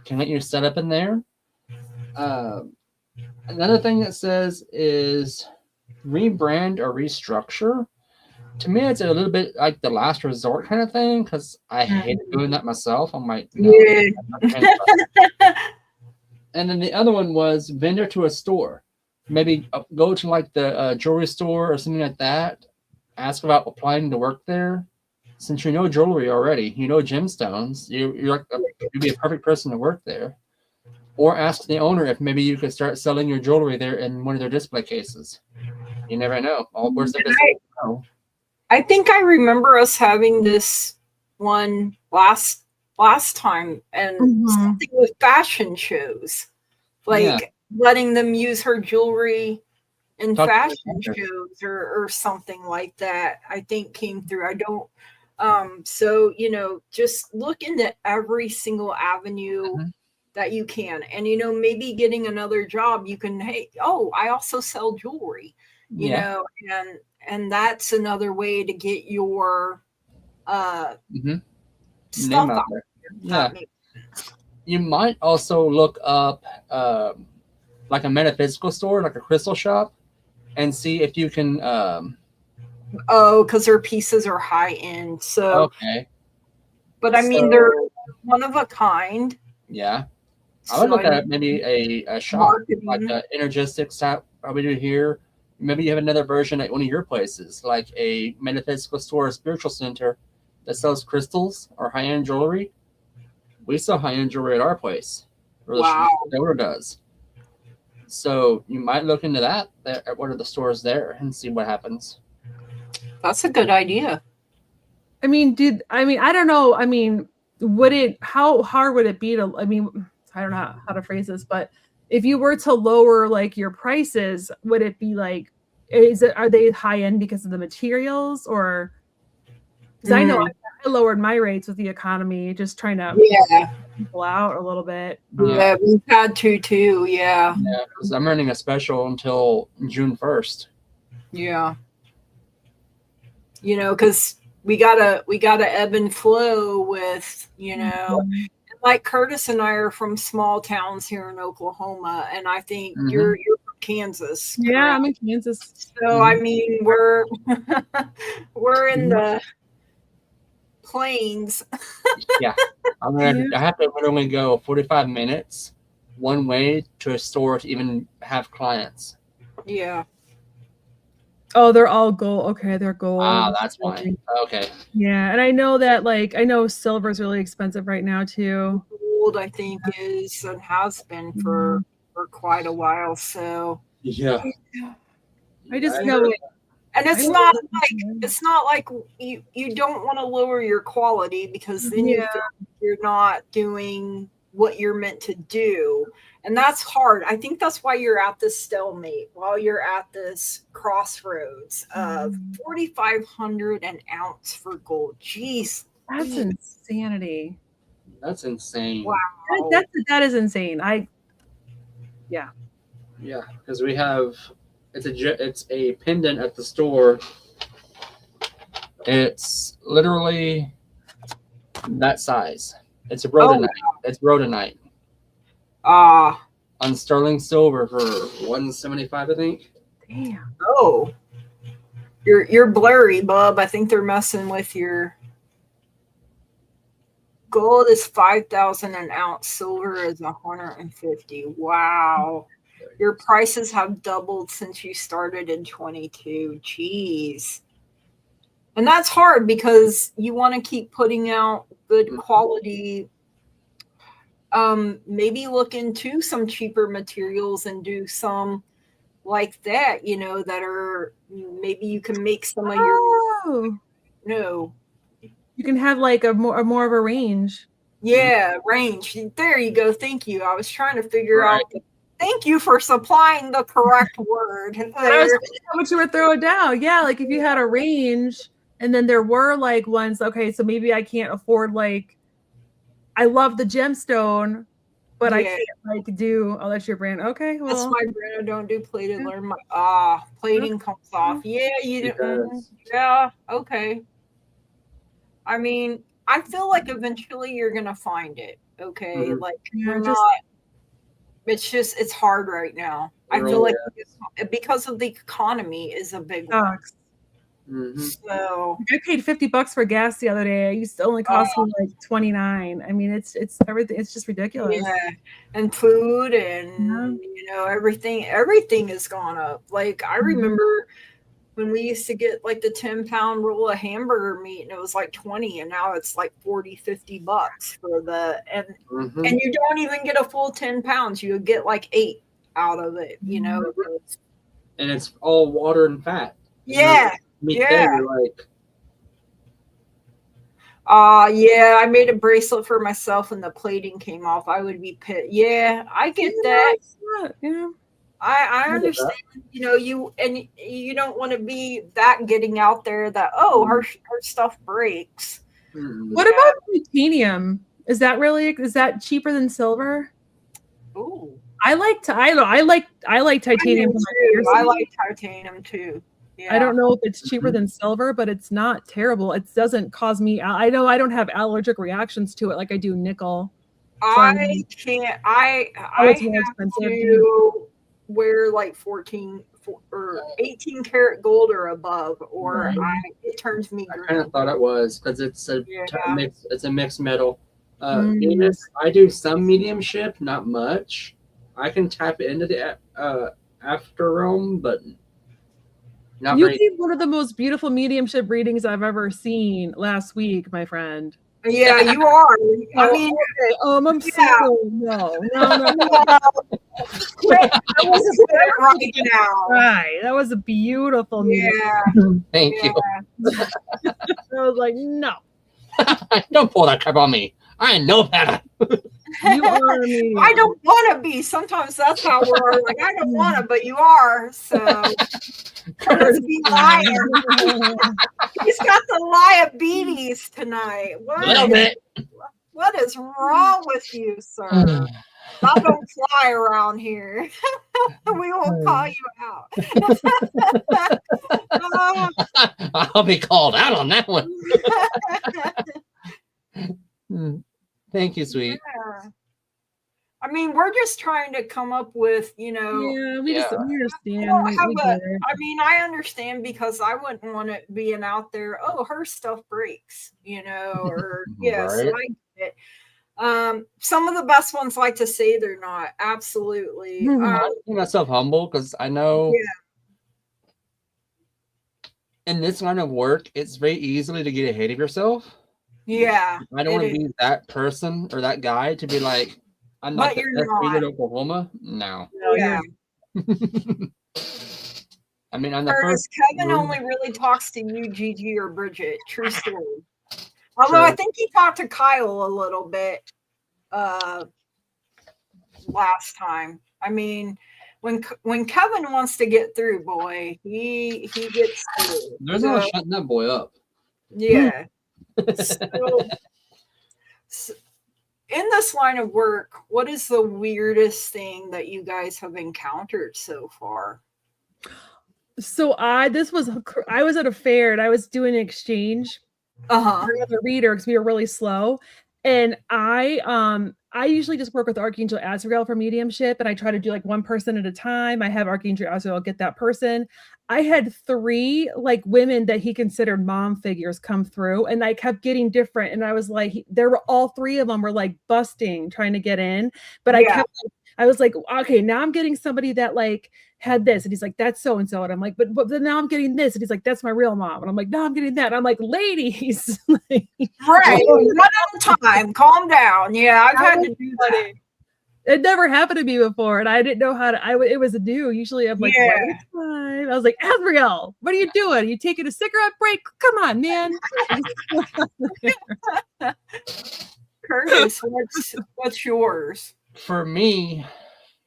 [SPEAKER 3] can let you set up in there. Another thing that says is rebrand or restructure. To me, it's a little bit like the last resort kind of thing, because I hate doing that myself. I'm like, no. And then the other one was vendor to a store. maybe go to like the jewelry store or something like that. Ask about applying to work there. Since you know jewelry already, you know gemstones. You'd be a perfect person to work there. Or ask the owner if maybe you could start selling your jewelry there in one of their display cases. You never know.
[SPEAKER 2] I think I remember us having this one last time, and something with fashion shows, like letting them use her jewelry in fashion shows or something like that. I think came through. I don't. So just look into every single avenue that you can, and maybe getting another job. You can. Hey, I also sell jewelry. You know, and that's another way to get your stuff out there.
[SPEAKER 3] Yeah. You might also look up like a metaphysical store, like a crystal shop, and see if you can
[SPEAKER 2] because their pieces are high end. So
[SPEAKER 3] okay.
[SPEAKER 2] But I mean they're one of a kind.
[SPEAKER 3] Yeah. I would look at maybe a shop like an energetics shop we do here. Maybe you have another version at one of your places, like a metaphysical store or spiritual center that sells crystals or high-end jewelry. We sell high-end jewelry at our place.
[SPEAKER 2] Wow.
[SPEAKER 3] Or does. So you might look into that at one of the stores there and see what happens.
[SPEAKER 2] That's a good idea.
[SPEAKER 1] I mean, I don't know. I mean, how hard would it be to, I don't know how to phrase this, but if you were to lower like your prices, would it be like, are they high end because of the materials, or because I know I lowered my rates with the economy, just trying to people out a little bit.
[SPEAKER 2] Yeah, we've had to too. Yeah,
[SPEAKER 3] because I'm running a special until June 1st.
[SPEAKER 2] Yeah, because we gotta ebb and flow with like Curtis and I are from small towns here in Oklahoma, and I think you're from Kansas. Correct?
[SPEAKER 1] Yeah, I'm in Kansas.
[SPEAKER 2] So I mean, we're in the plains.
[SPEAKER 3] Yeah, I have to literally go 45 minutes one way to a store to even have clients.
[SPEAKER 2] Yeah.
[SPEAKER 1] Oh, they're all gold. Okay, they're gold.
[SPEAKER 3] Ah, that's why. Okay.
[SPEAKER 1] Yeah, and I know that I know silver is really expensive right now too.
[SPEAKER 2] Gold, I think, is and has been for quite a while. So
[SPEAKER 3] yeah,
[SPEAKER 1] I just know it.
[SPEAKER 2] And it's not like you don't want to lower your quality, because then you're not doing what you're meant to do. And that's hard. I think that's why you're at this stalemate, while you're at this crossroads of $4,500 an ounce for gold. Jeez.
[SPEAKER 1] That's insanity.
[SPEAKER 3] That's insane.
[SPEAKER 2] Wow.
[SPEAKER 1] That is insane. Yeah,
[SPEAKER 3] because we have it's a pendant at the store. It's literally that size. It's a rhodonite. It's rhodonite. On sterling silver for $175, I think.
[SPEAKER 1] Damn.
[SPEAKER 2] Oh, you're blurry, bub. I think they're messing with your. Gold is 5,000 an ounce. Silver is 150. Wow. Your prices have doubled since you started in 22. Jeez. And that's hard because you want to keep putting out good quality. Maybe look into some cheaper materials and do some like that, that are, maybe you can make some of your. No.
[SPEAKER 1] You can have like a more of a range.
[SPEAKER 2] Yeah, range. There you go. Thank you. I was trying to figure out. Thank you for supplying the correct word.
[SPEAKER 1] I was thinking how much you were throwing down. Yeah, like if you had a range, and then there were like ones. Okay, so maybe I can't afford I love the gemstone, but I can't do. Oh, that's your brand. Okay, well,
[SPEAKER 2] that's my brand. I don't do plated. Learn my plating comes off. Yeah, you do. Yeah. Okay. I mean, I feel like eventually you're gonna find it. Okay, you're not. It's hard right now. I feel like because of the economy is a big one.
[SPEAKER 3] Mm-hmm.
[SPEAKER 2] So
[SPEAKER 1] I paid $50 for gas the other day. It used to only cost me like $29. I mean, it's everything. It's just ridiculous.
[SPEAKER 2] Yeah, and food and everything has gone up. Like I remember when we used to get like the 10-pound roll of hamburger meat and it was like 20, and now it's like $40-$50 for the and you don't even get a full 10 pounds. You get like 8 out of it,
[SPEAKER 3] and it's all water and fat.
[SPEAKER 2] Yeah.
[SPEAKER 3] You're like,
[SPEAKER 2] I made a bracelet for myself and the plating came off. I would be pissed. Yeah, I get that.
[SPEAKER 1] Yeah.
[SPEAKER 2] I understand, you don't want to be that getting out there that her stuff breaks.
[SPEAKER 1] What about titanium? Is that cheaper than silver?
[SPEAKER 2] Ooh.
[SPEAKER 1] I like titanium.
[SPEAKER 2] I like titanium too. Yeah.
[SPEAKER 1] I don't know if it's cheaper than silver, but it's not terrible. It doesn't cause me. I know I don't have allergic reactions to it like I do nickel.
[SPEAKER 2] I can't. I have to wear like 14 or 18 karat gold or above, or it turns me green.
[SPEAKER 3] I kind of thought it was because it's a mixed metal. Venus, I do some mediumship, not much. I can tap into the after realm, but not
[SPEAKER 1] you
[SPEAKER 3] very.
[SPEAKER 1] gave one of the most beautiful mediumship readings I've ever seen last week, my friend.
[SPEAKER 2] Yeah, you are. I mean,
[SPEAKER 1] I'm sorry. No.
[SPEAKER 2] Quit. I wasn't right now.
[SPEAKER 1] Right. That was a beautiful meeting.
[SPEAKER 2] Yeah.
[SPEAKER 3] Thank you.
[SPEAKER 1] I was like, no.
[SPEAKER 3] Don't pull that crap on me. I know better.
[SPEAKER 1] You are me.
[SPEAKER 2] I don't want to be. Sometimes that's how we're like, I don't want to, but you are. So Curtis be lying. He's got the diabetes tonight. What is wrong with you, sir? That don't fly around here. We won't call you out.
[SPEAKER 3] I'll be called out on that one. Thank you, sweet.
[SPEAKER 2] Yeah. I mean, we're just trying to come up with,
[SPEAKER 1] we understand.
[SPEAKER 2] I understand because I wouldn't want it being out there. Oh, her stuff breaks, or yes, right. I get it. Some of the best ones like to say they're not. Absolutely.
[SPEAKER 3] I keep myself humble because I know in this line of work, it's very easily to get ahead of yourself.
[SPEAKER 2] Yeah.
[SPEAKER 3] I don't want to be that person or that guy to be like, I'm not the best reader in Oklahoma. No.
[SPEAKER 2] Yeah.
[SPEAKER 3] I mean, I'm the
[SPEAKER 2] first. Kevin only really talks to you, Gigi, or Bridget. True story. Although I think he talked to Kyle a little bit last time. I mean, when Kevin wants to get through, boy, he gets through.
[SPEAKER 3] There's no shutting that boy up.
[SPEAKER 2] Yeah. So, in this line of work, what is the weirdest thing that you guys have encountered so far?
[SPEAKER 1] So I was at a fair and I was doing an exchange for another reader because we were really slow. And I usually just work with Archangel Azrael for mediumship, and I try to do like one person at a time. I have Archangel Azrael get that person. I had 3 like women that he considered mom figures come through, and I kept getting different. And I was like, there were all 3 of them were like busting, trying to get in. But I was like, okay, now I'm getting somebody that like had this. And he's like, that's so-and-so. And I'm like, but then now I'm getting this. And he's like, that's my real mom. And I'm like, no, I'm getting that. And I'm like, ladies.
[SPEAKER 2] Right. One at a time. Calm down. Yeah, I've had to do that.
[SPEAKER 1] It never happened to me before. And I didn't know how to, it was new. Usually I'm like, I was like, Azrael, what are you doing? Are you taking a cigarette break? Come on, man.
[SPEAKER 2] Curtis, what's yours?
[SPEAKER 3] For me,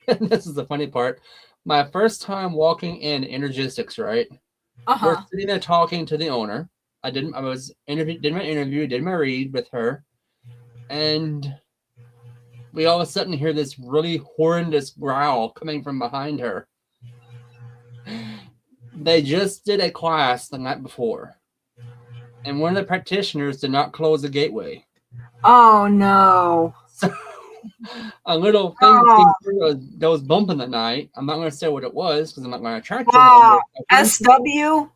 [SPEAKER 3] this is the funny part. My first time walking in Energistics, right? We're sitting there talking to the owner. I did my interview, did my read with her, and we all of a sudden hear this really horrendous growl coming from behind her. They just did a class the night before, and one of the practitioners did not close the gateway.
[SPEAKER 2] Oh no.
[SPEAKER 3] So a little thing came through that was bumping that night. I'm not going to say what it was because I'm not going to attract it.
[SPEAKER 2] SW?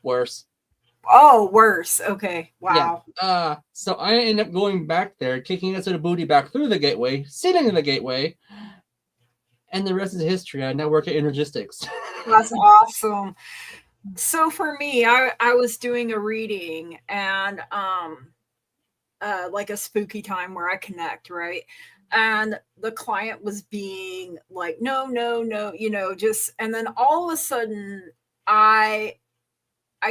[SPEAKER 3] Worse.
[SPEAKER 2] Oh, worse. Okay. Wow.
[SPEAKER 3] Yeah. So I end up going back there, kicking us in the booty back through the gateway, sitting in the gateway, and the rest is history. I now work at Energistics.
[SPEAKER 2] That's awesome. So for me, I was doing a reading and like a spooky time where I connect, right? And the client was being like, no, just, and then all of a sudden I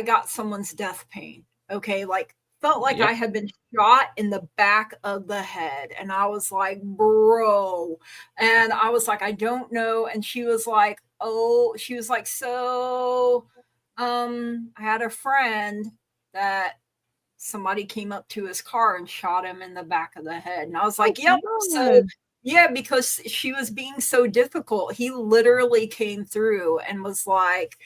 [SPEAKER 2] got someone's death pain. Okay. Like felt like I had been shot in the back of the head. And I was like, bro. And I was like, I don't know. And she was like, so I had a friend that somebody came up to his car and shot him in the back of the head. And I was like, yep. So yeah, because she was being so difficult. He literally came through and was like,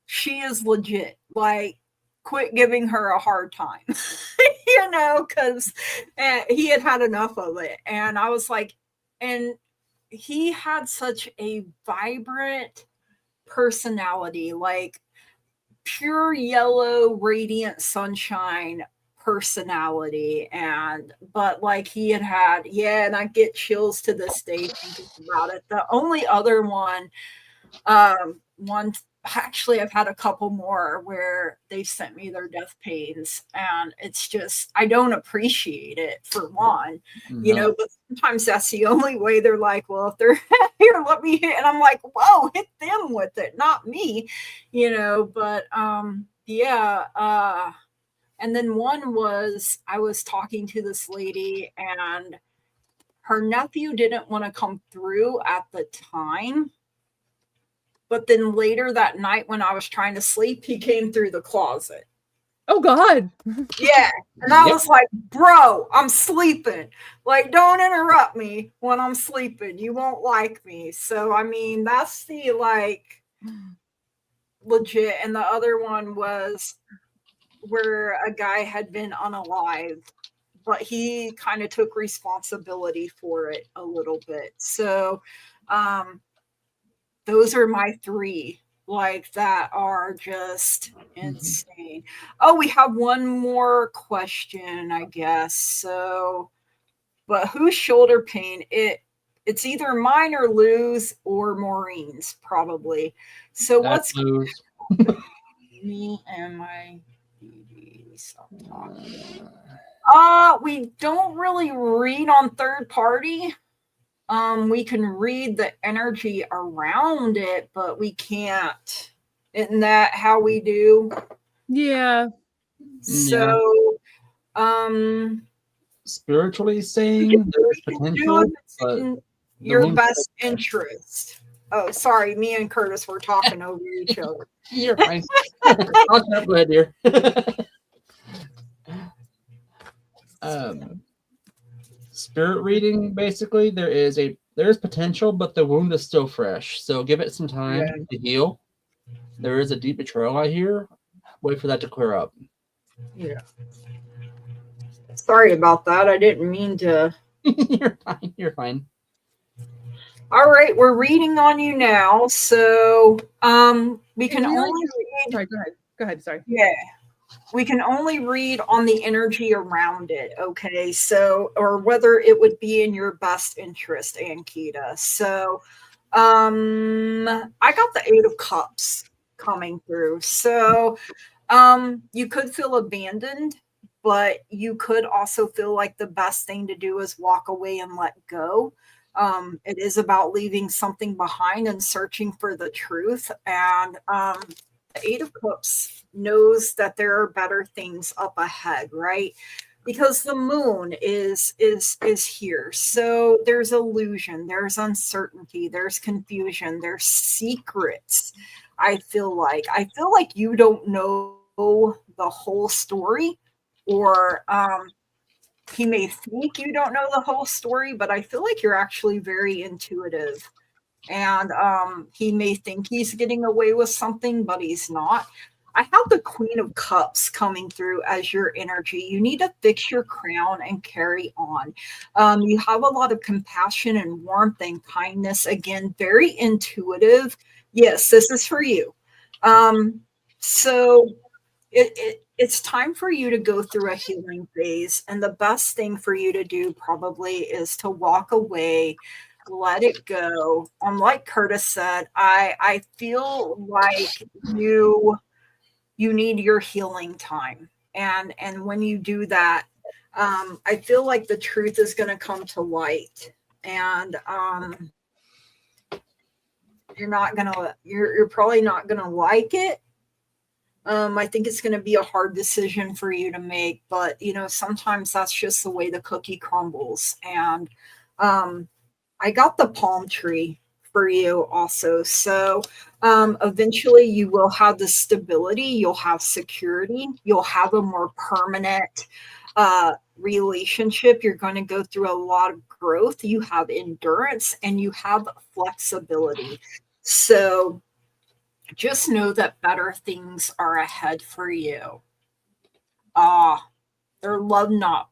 [SPEAKER 2] she is legit. Like, quit giving her a hard time, because he had enough of it. And I was like, and he had such a vibrant personality, like pure yellow, radiant sunshine personality. But like he had, and I get chills to this day thinking about it. The only other one, actually I've had a couple more where they sent me their death pains, and it's just, I don't appreciate it for one, but sometimes that's the only way. They're like, well, if they're here, let me hit. And I'm like, whoa, hit them with it, not me, but and then one was, I was talking to this lady and her nephew didn't want to come through at the time. But then later that night when I was trying to sleep, he came through the closet.
[SPEAKER 1] Oh, God.
[SPEAKER 2] Yeah. And I was like, bro, I'm sleeping. Like, don't interrupt me when I'm sleeping. You won't like me. So, I mean, that's the, like, legit. And the other one was where a guy had been unalived, but he kind of took responsibility for it a little bit. So, those are my three, like, that are just insane. Oh, we have one more question, I guess. So, but whose shoulder pain? It's either mine or Lou's or Maureen's, probably. So
[SPEAKER 3] That's
[SPEAKER 2] what's me and my baby sometimes. We don't really read on third party. We can read the energy around it, but we can't. Isn't that how we do?
[SPEAKER 1] Yeah.
[SPEAKER 2] So,
[SPEAKER 3] spiritually saying there's potential, but
[SPEAKER 2] in your best interest. Oh, sorry, me and Curtis were talking over each other.
[SPEAKER 3] You're fine. Go ahead, dear. Spirit reading, basically, there's potential, but the wound is still fresh. So give it some time to heal. There is a deep betrayal I hear. Wait for that to clear up.
[SPEAKER 2] Yeah. Sorry about that. I didn't mean to.
[SPEAKER 3] You're fine. You're fine.
[SPEAKER 2] All right, we're reading on you now. So we can only read.
[SPEAKER 1] Sorry, go ahead. Sorry.
[SPEAKER 2] Yeah. We can only read on the energy around it, okay? So, or whether it would be in your best interest, Ankita. So, I got the 8 of Cups coming through. So, you could feel abandoned, but you could also feel like the best thing to do is walk away and let go. It is about leaving something behind and searching for the truth. And the 8 of Cups knows that there are better things up ahead, right? Because the moon is here. So there's illusion, there's uncertainty, there's confusion, there's secrets. I feel like you don't know the whole story, or he may think you don't know the whole story, but I feel like you're actually very intuitive. And he may think he's getting away with something, but he's not. I have the Queen of Cups coming through as your energy. You need to fix your crown and carry on. You have a lot of compassion and warmth and kindness. Again, very intuitive. Yes, this is for you. So it's time for you to go through a healing phase. And the best thing for you to do probably is to walk away, let it go. Like Curtis said, I feel like you need your healing time. And when you do that, I feel like the truth is going to come to light. And you're probably not gonna like it. I think it's gonna be a hard decision for you to make, but sometimes that's just the way the cookie crumbles. And I got the palm tree for you also. So eventually you will have the stability, you'll have security, you'll have a more permanent relationship. You're going to go through a lot of growth. You have endurance and you have flexibility. So just know that better things are ahead for you. Or love not.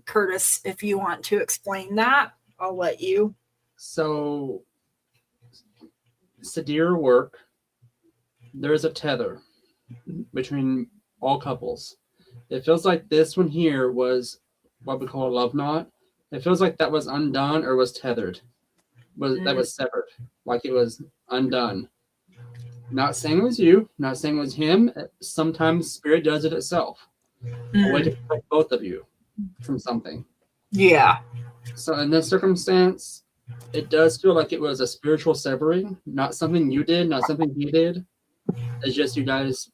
[SPEAKER 2] Curtis, if you want to explain that, I'll let you.
[SPEAKER 3] So, Sadir work, there is a tether between all couples. It feels like this one here was what we call a love knot. It feels like that was undone or was tethered. That was severed, like it was undone. Not saying it was you, not saying it was him. Sometimes spirit does it itself. A way to protect both of you from something.
[SPEAKER 2] Yeah.
[SPEAKER 3] So in this circumstance, it does feel like it was a spiritual severing, not something you did, not something he did. It's just you guys,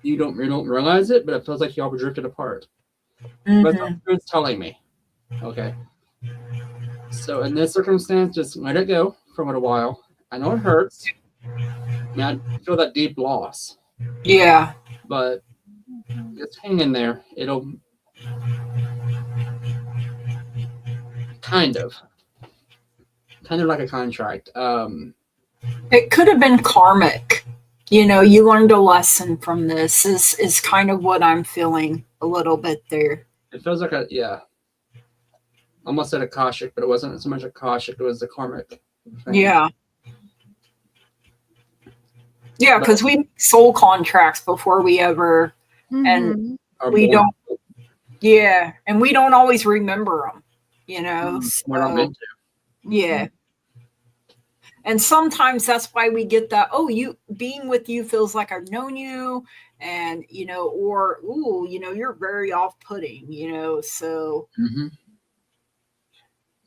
[SPEAKER 3] you don't realize it, but it feels like y'all were drifted apart. But it's telling me. Okay. So in this circumstance, just let it go for a little while. I know it hurts. I feel that deep loss.
[SPEAKER 2] Yeah.
[SPEAKER 3] But just hang in there. It'll kind of like a contract.
[SPEAKER 2] It could have been karmic. You learned a lesson from this is kind of what I'm feeling a little bit there.
[SPEAKER 3] It feels like almost said Akashic, but it wasn't so much Akashic, it was the karmic thing.
[SPEAKER 2] Yeah. Yeah, because we soul contracts before we ever, and we don't, yeah, and we don't always remember them, so,
[SPEAKER 3] we're not meant to.
[SPEAKER 2] Yeah. And sometimes that's why we get that, being with you feels like I've known you, and, or, you're very off-putting, so.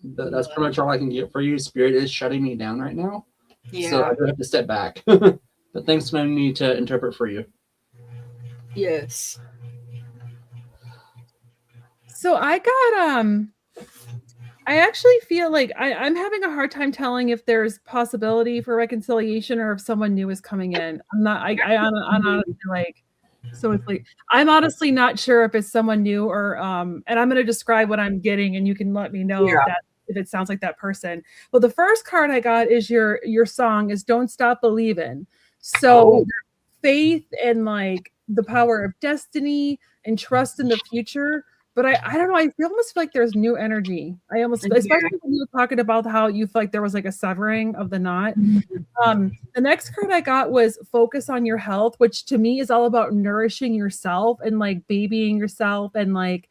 [SPEAKER 3] That's pretty much all I can get for you. Spirit is shutting me down right now.
[SPEAKER 2] Yeah.
[SPEAKER 3] So I do have to step back. But thanks for letting me to interpret for you.
[SPEAKER 2] Yes.
[SPEAKER 1] So I got I actually feel like I'm having a hard time telling if there's possibility for reconciliation or if someone new is coming in. I'm honestly like, so it's like I'm honestly not sure if it's someone new or and I'm going to describe what I'm getting and you can let me know if it sounds like that person. Well, the first card I got is your song is Don't Stop Believing. So faith and like the power of destiny and trust in the future. But I don't know. I almost feel like there's new energy. Especially when you were talking about how you feel like there was like a severing of the knot. The next card I got was focus on your health, which to me is all about nourishing yourself and like babying yourself and like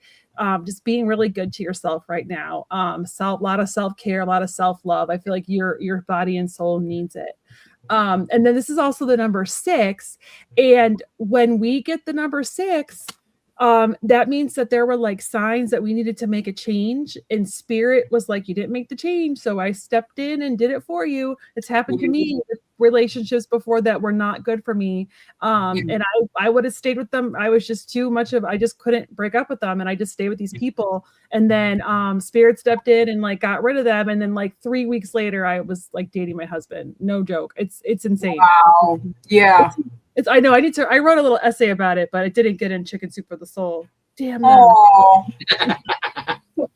[SPEAKER 1] just being really good to yourself right now. A lot of self-care, a lot of self-love. I feel like your body and soul needs it. And then this is also the number 6. And when we get the number 6, that means that there were like signs that we needed to make a change, and spirit was like, you didn't make the change, so I stepped in and did it for you. It's happened to me with relationships before that were not good for me, and I would have stayed with them. I was just I just couldn't break up with them, and I just stayed with these people. And then spirit stepped in and like got rid of them, and then like 3 weeks later I was like dating my husband. No joke. It's insane.
[SPEAKER 2] Wow. Yeah.
[SPEAKER 1] I know I wrote a little essay about it, but it didn't get in Chicken Soup for the Soul. Damn.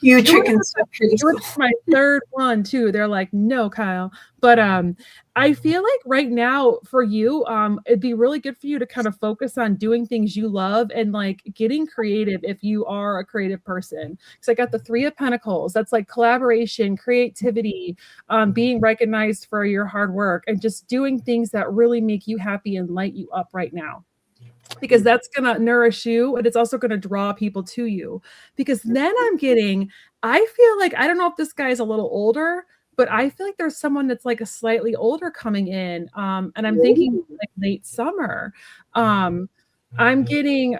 [SPEAKER 2] You Chicken Soup.
[SPEAKER 1] It was my third one too. They're like, no, Kyle. But I feel like right now for you, it'd be really good for you to kind of focus on doing things you love and like getting creative if you are a creative person. Because I got the 3 of Pentacles. That's like collaboration, creativity, being recognized for your hard work, and just doing things that really make you happy and light you up right now. because that's going to nourish you, and it's also going to draw people to you. Because then I feel like, I don't know if this guy is a little older, but I feel like there's someone that's like a slightly older coming in. And I'm thinking like late summer. I'm getting,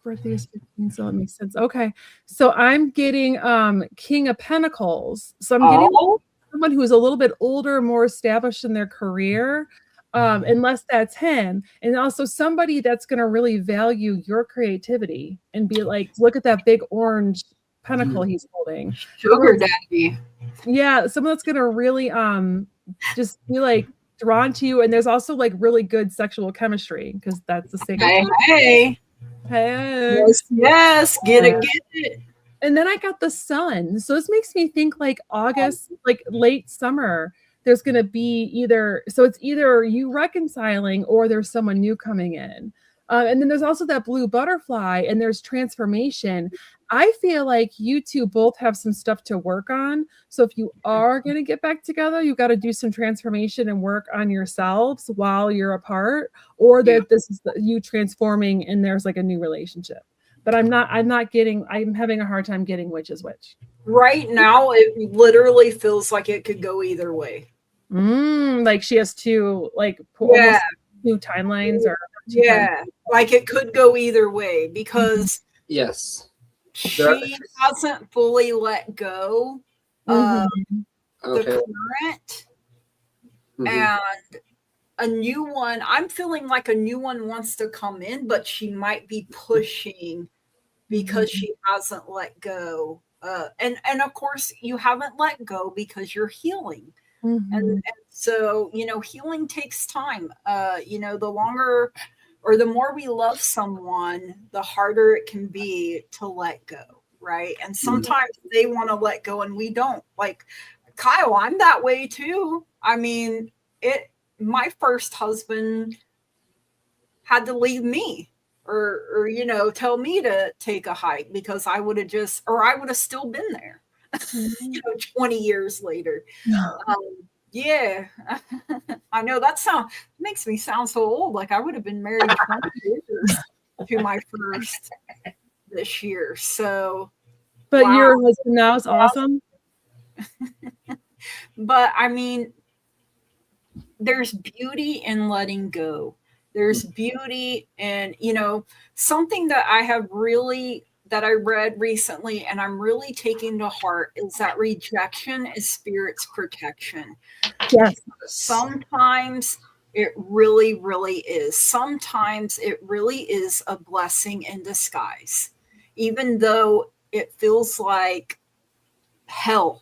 [SPEAKER 1] birthday is 15, so it makes sense. Okay. So I'm getting King of Pentacles. So I'm getting someone who's a little bit older, more established in their career. Unless that's him. And also somebody that's going to really value your creativity and be like, look at that big orange pentacle he's holding.
[SPEAKER 2] Sugar daddy.
[SPEAKER 1] Yeah, someone that's going to really just be like drawn to you. And there's also like really good sexual chemistry, because that's the same.
[SPEAKER 2] Hey. Yes, get it.
[SPEAKER 1] And then I got the sun. So this makes me think like August, like late summer. There's going to be it's either you reconciling or there's someone new coming in. And then there's also that blue butterfly, and there's transformation. I feel like you two both have some stuff to work on. So if you are going to get back together, you've got to do some transformation and work on yourselves while you're apart, or that this is you transforming and there's like a new relationship. But I'm having a hard time getting which is which.
[SPEAKER 2] Right now, it literally feels like it could go either way.
[SPEAKER 1] Like she has two, like two timelines, or
[SPEAKER 2] like it could go either way, because she hasn't fully let go of the current, and a new one. I'm feeling like a new one wants to come in, but she might be pushing because she hasn't let go. And of course, you haven't let go because you're healing. And so, healing takes time. The longer or the more we love someone, the harder it can be to let go, right? And sometimes they want to let go and we don't. Like Kyle, I'm that way too. I mean, my first husband had to leave me or tell me to take a hike, because I would have still been there 20 years later. I know that makes me sound so old, like I would have been married 20 years to my first this year. So
[SPEAKER 1] but your husband now is awesome.
[SPEAKER 2] But I mean, there's beauty in letting go. There's beauty in, something that I read recently and I'm really taking to heart is that rejection is spirit's protection.
[SPEAKER 1] Yes.
[SPEAKER 2] Sometimes it really, really is. Sometimes it really is a blessing in disguise, even though it feels like hell,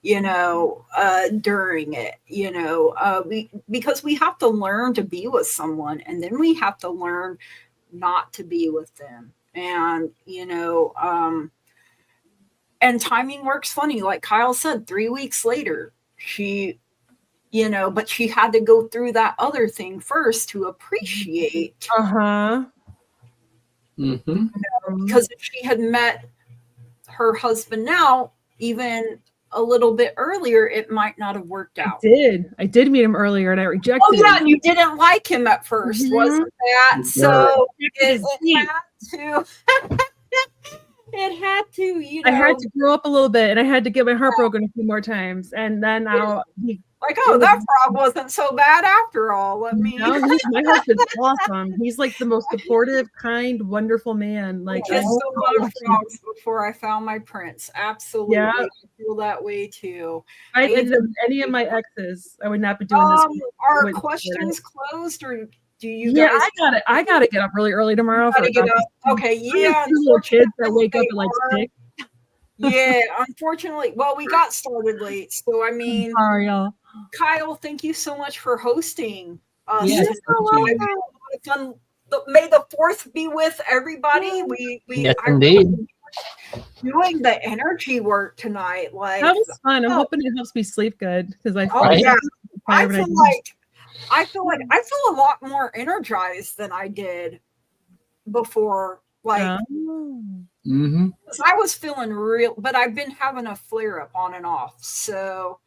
[SPEAKER 2] during it, because we have to learn to be with someone, and then we have to learn not to be with them. And, and timing works funny. Like Kyle said, 3 weeks later, she, but she had to go through that other thing first to appreciate. Because if she had met her husband now, even a little bit earlier, it might not have worked out.
[SPEAKER 1] I did meet him earlier and I rejected him.
[SPEAKER 2] And you didn't like him at first, wasn't that? So it had to. It had to,
[SPEAKER 1] I had to grow up a little bit, and I had to get my heart broken a few more times, and then now
[SPEAKER 2] that frog wasn't so bad after all.
[SPEAKER 1] My husband's awesome. He's like the most supportive, kind, wonderful man. Like
[SPEAKER 2] I still loved frogs before I found my prince. Absolutely, I feel that way too.
[SPEAKER 1] Any of my exes, I would not be doing this.
[SPEAKER 2] Are questions closed, or do you guys?
[SPEAKER 1] I gotta get up really early tomorrow.
[SPEAKER 2] Okay, yeah.
[SPEAKER 1] Little kids that wake up at like 6.
[SPEAKER 2] Yeah, unfortunately. Well, we got started late, so I mean,
[SPEAKER 1] sorry, y'all.
[SPEAKER 2] Kyle, thank you so much for hosting us.
[SPEAKER 3] Yes,
[SPEAKER 2] fun. May the 4th be with everybody.
[SPEAKER 3] Yes, indeed.
[SPEAKER 2] Doing the energy work tonight, like
[SPEAKER 1] that was fun. I'm hoping it helps me sleep good, because I
[SPEAKER 2] feel a lot more energized than I did before. Like, because I was feeling real, but I've been having a flare up on and off. So,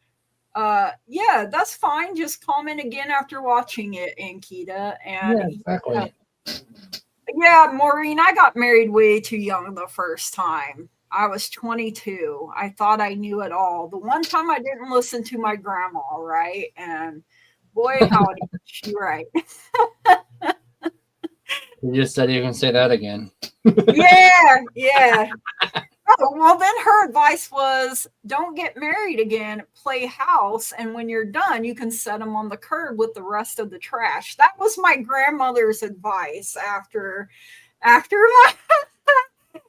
[SPEAKER 2] that's fine. Just comment again after watching it, Ankita. And
[SPEAKER 3] exactly.
[SPEAKER 2] Yeah, Maureen, I got married way too young the first time. I was 22. I thought I knew it all. The one time I didn't listen to my grandma, right? And boy, howdy, she right.
[SPEAKER 3] You just said you can say that again.
[SPEAKER 2] Yeah. Oh, well, then her advice was don't get married again, play house. And when you're done, you can set them on the curb with the rest of the trash. That was my grandmother's advice after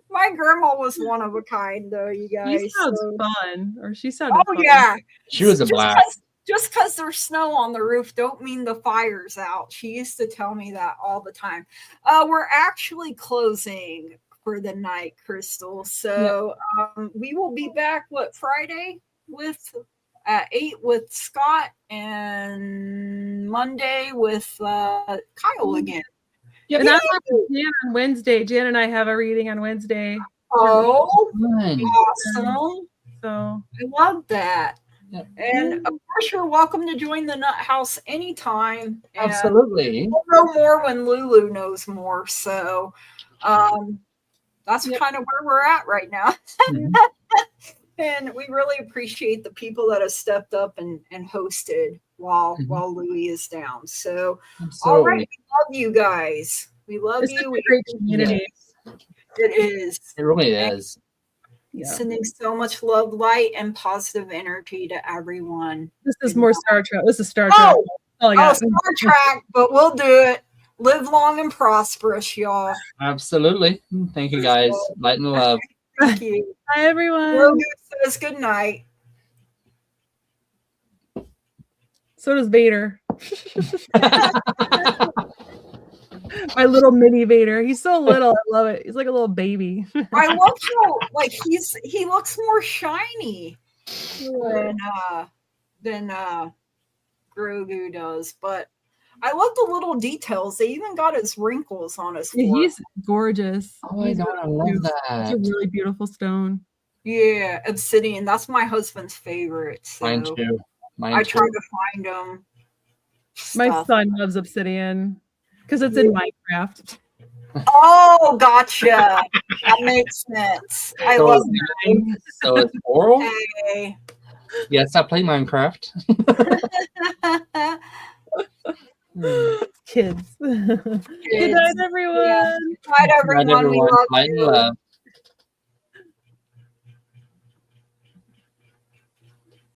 [SPEAKER 2] my grandma was one of a kind, though, you guys.
[SPEAKER 1] She sounds fun. Or she sounded fun.
[SPEAKER 2] Yeah.
[SPEAKER 3] She was a blast.
[SPEAKER 2] Just because there's snow on the roof don't mean the fire's out. She used to tell me that all the time. We're actually closing for the night, Crystal. So we will be back, Friday at 8 with Scott and Monday with Kyle again.
[SPEAKER 1] Yep. And I'm with Jan on Wednesday. Jan and I have a reading on Wednesday.
[SPEAKER 2] Oh, awesome.
[SPEAKER 1] So
[SPEAKER 2] I love that.
[SPEAKER 3] Yep.
[SPEAKER 2] And of course, you're welcome to join the Nuthouse anytime. And
[SPEAKER 3] absolutely.
[SPEAKER 2] we'll know more when Lulu knows more. So that's kind of where we're at right now. And we really appreciate the people that have stepped up and hosted while Louie is down. So, all right, we love you guys. We love you.
[SPEAKER 1] It's a great community.
[SPEAKER 2] It is.
[SPEAKER 3] It really is.
[SPEAKER 1] Yeah.
[SPEAKER 2] Sending so much love, light, and positive energy to everyone.
[SPEAKER 1] This is more Star Trek. This is Star Trek.
[SPEAKER 2] Oh, Star Trek, but we'll do it. Live long and prosperous, y'all.
[SPEAKER 3] Absolutely. Thank you, guys. Light and love.
[SPEAKER 2] Thank you.
[SPEAKER 1] Bye, everyone.
[SPEAKER 2] Grogu says good night.
[SPEAKER 1] So does Vader. My little mini Vader. He's so little. I love it. He's like a little baby.
[SPEAKER 2] I love how he looks more shiny than Grogu does, but I love the little details. They even got his wrinkles on his forehead.
[SPEAKER 1] He's gorgeous.
[SPEAKER 3] Oh my God, I love that.
[SPEAKER 1] It's a really beautiful stone.
[SPEAKER 2] Yeah, obsidian. That's my husband's favorite. So
[SPEAKER 3] Mine too.
[SPEAKER 2] I try to find them.
[SPEAKER 1] My son loves obsidian because it's in Minecraft.
[SPEAKER 2] Oh, gotcha. That makes sense. I love that.
[SPEAKER 3] So it's oral?
[SPEAKER 2] Hey.
[SPEAKER 3] Yes, I play Minecraft.
[SPEAKER 1] Kids. Good night, everyone.
[SPEAKER 2] Good night, everyone. We love
[SPEAKER 3] Light and
[SPEAKER 2] you.
[SPEAKER 3] love.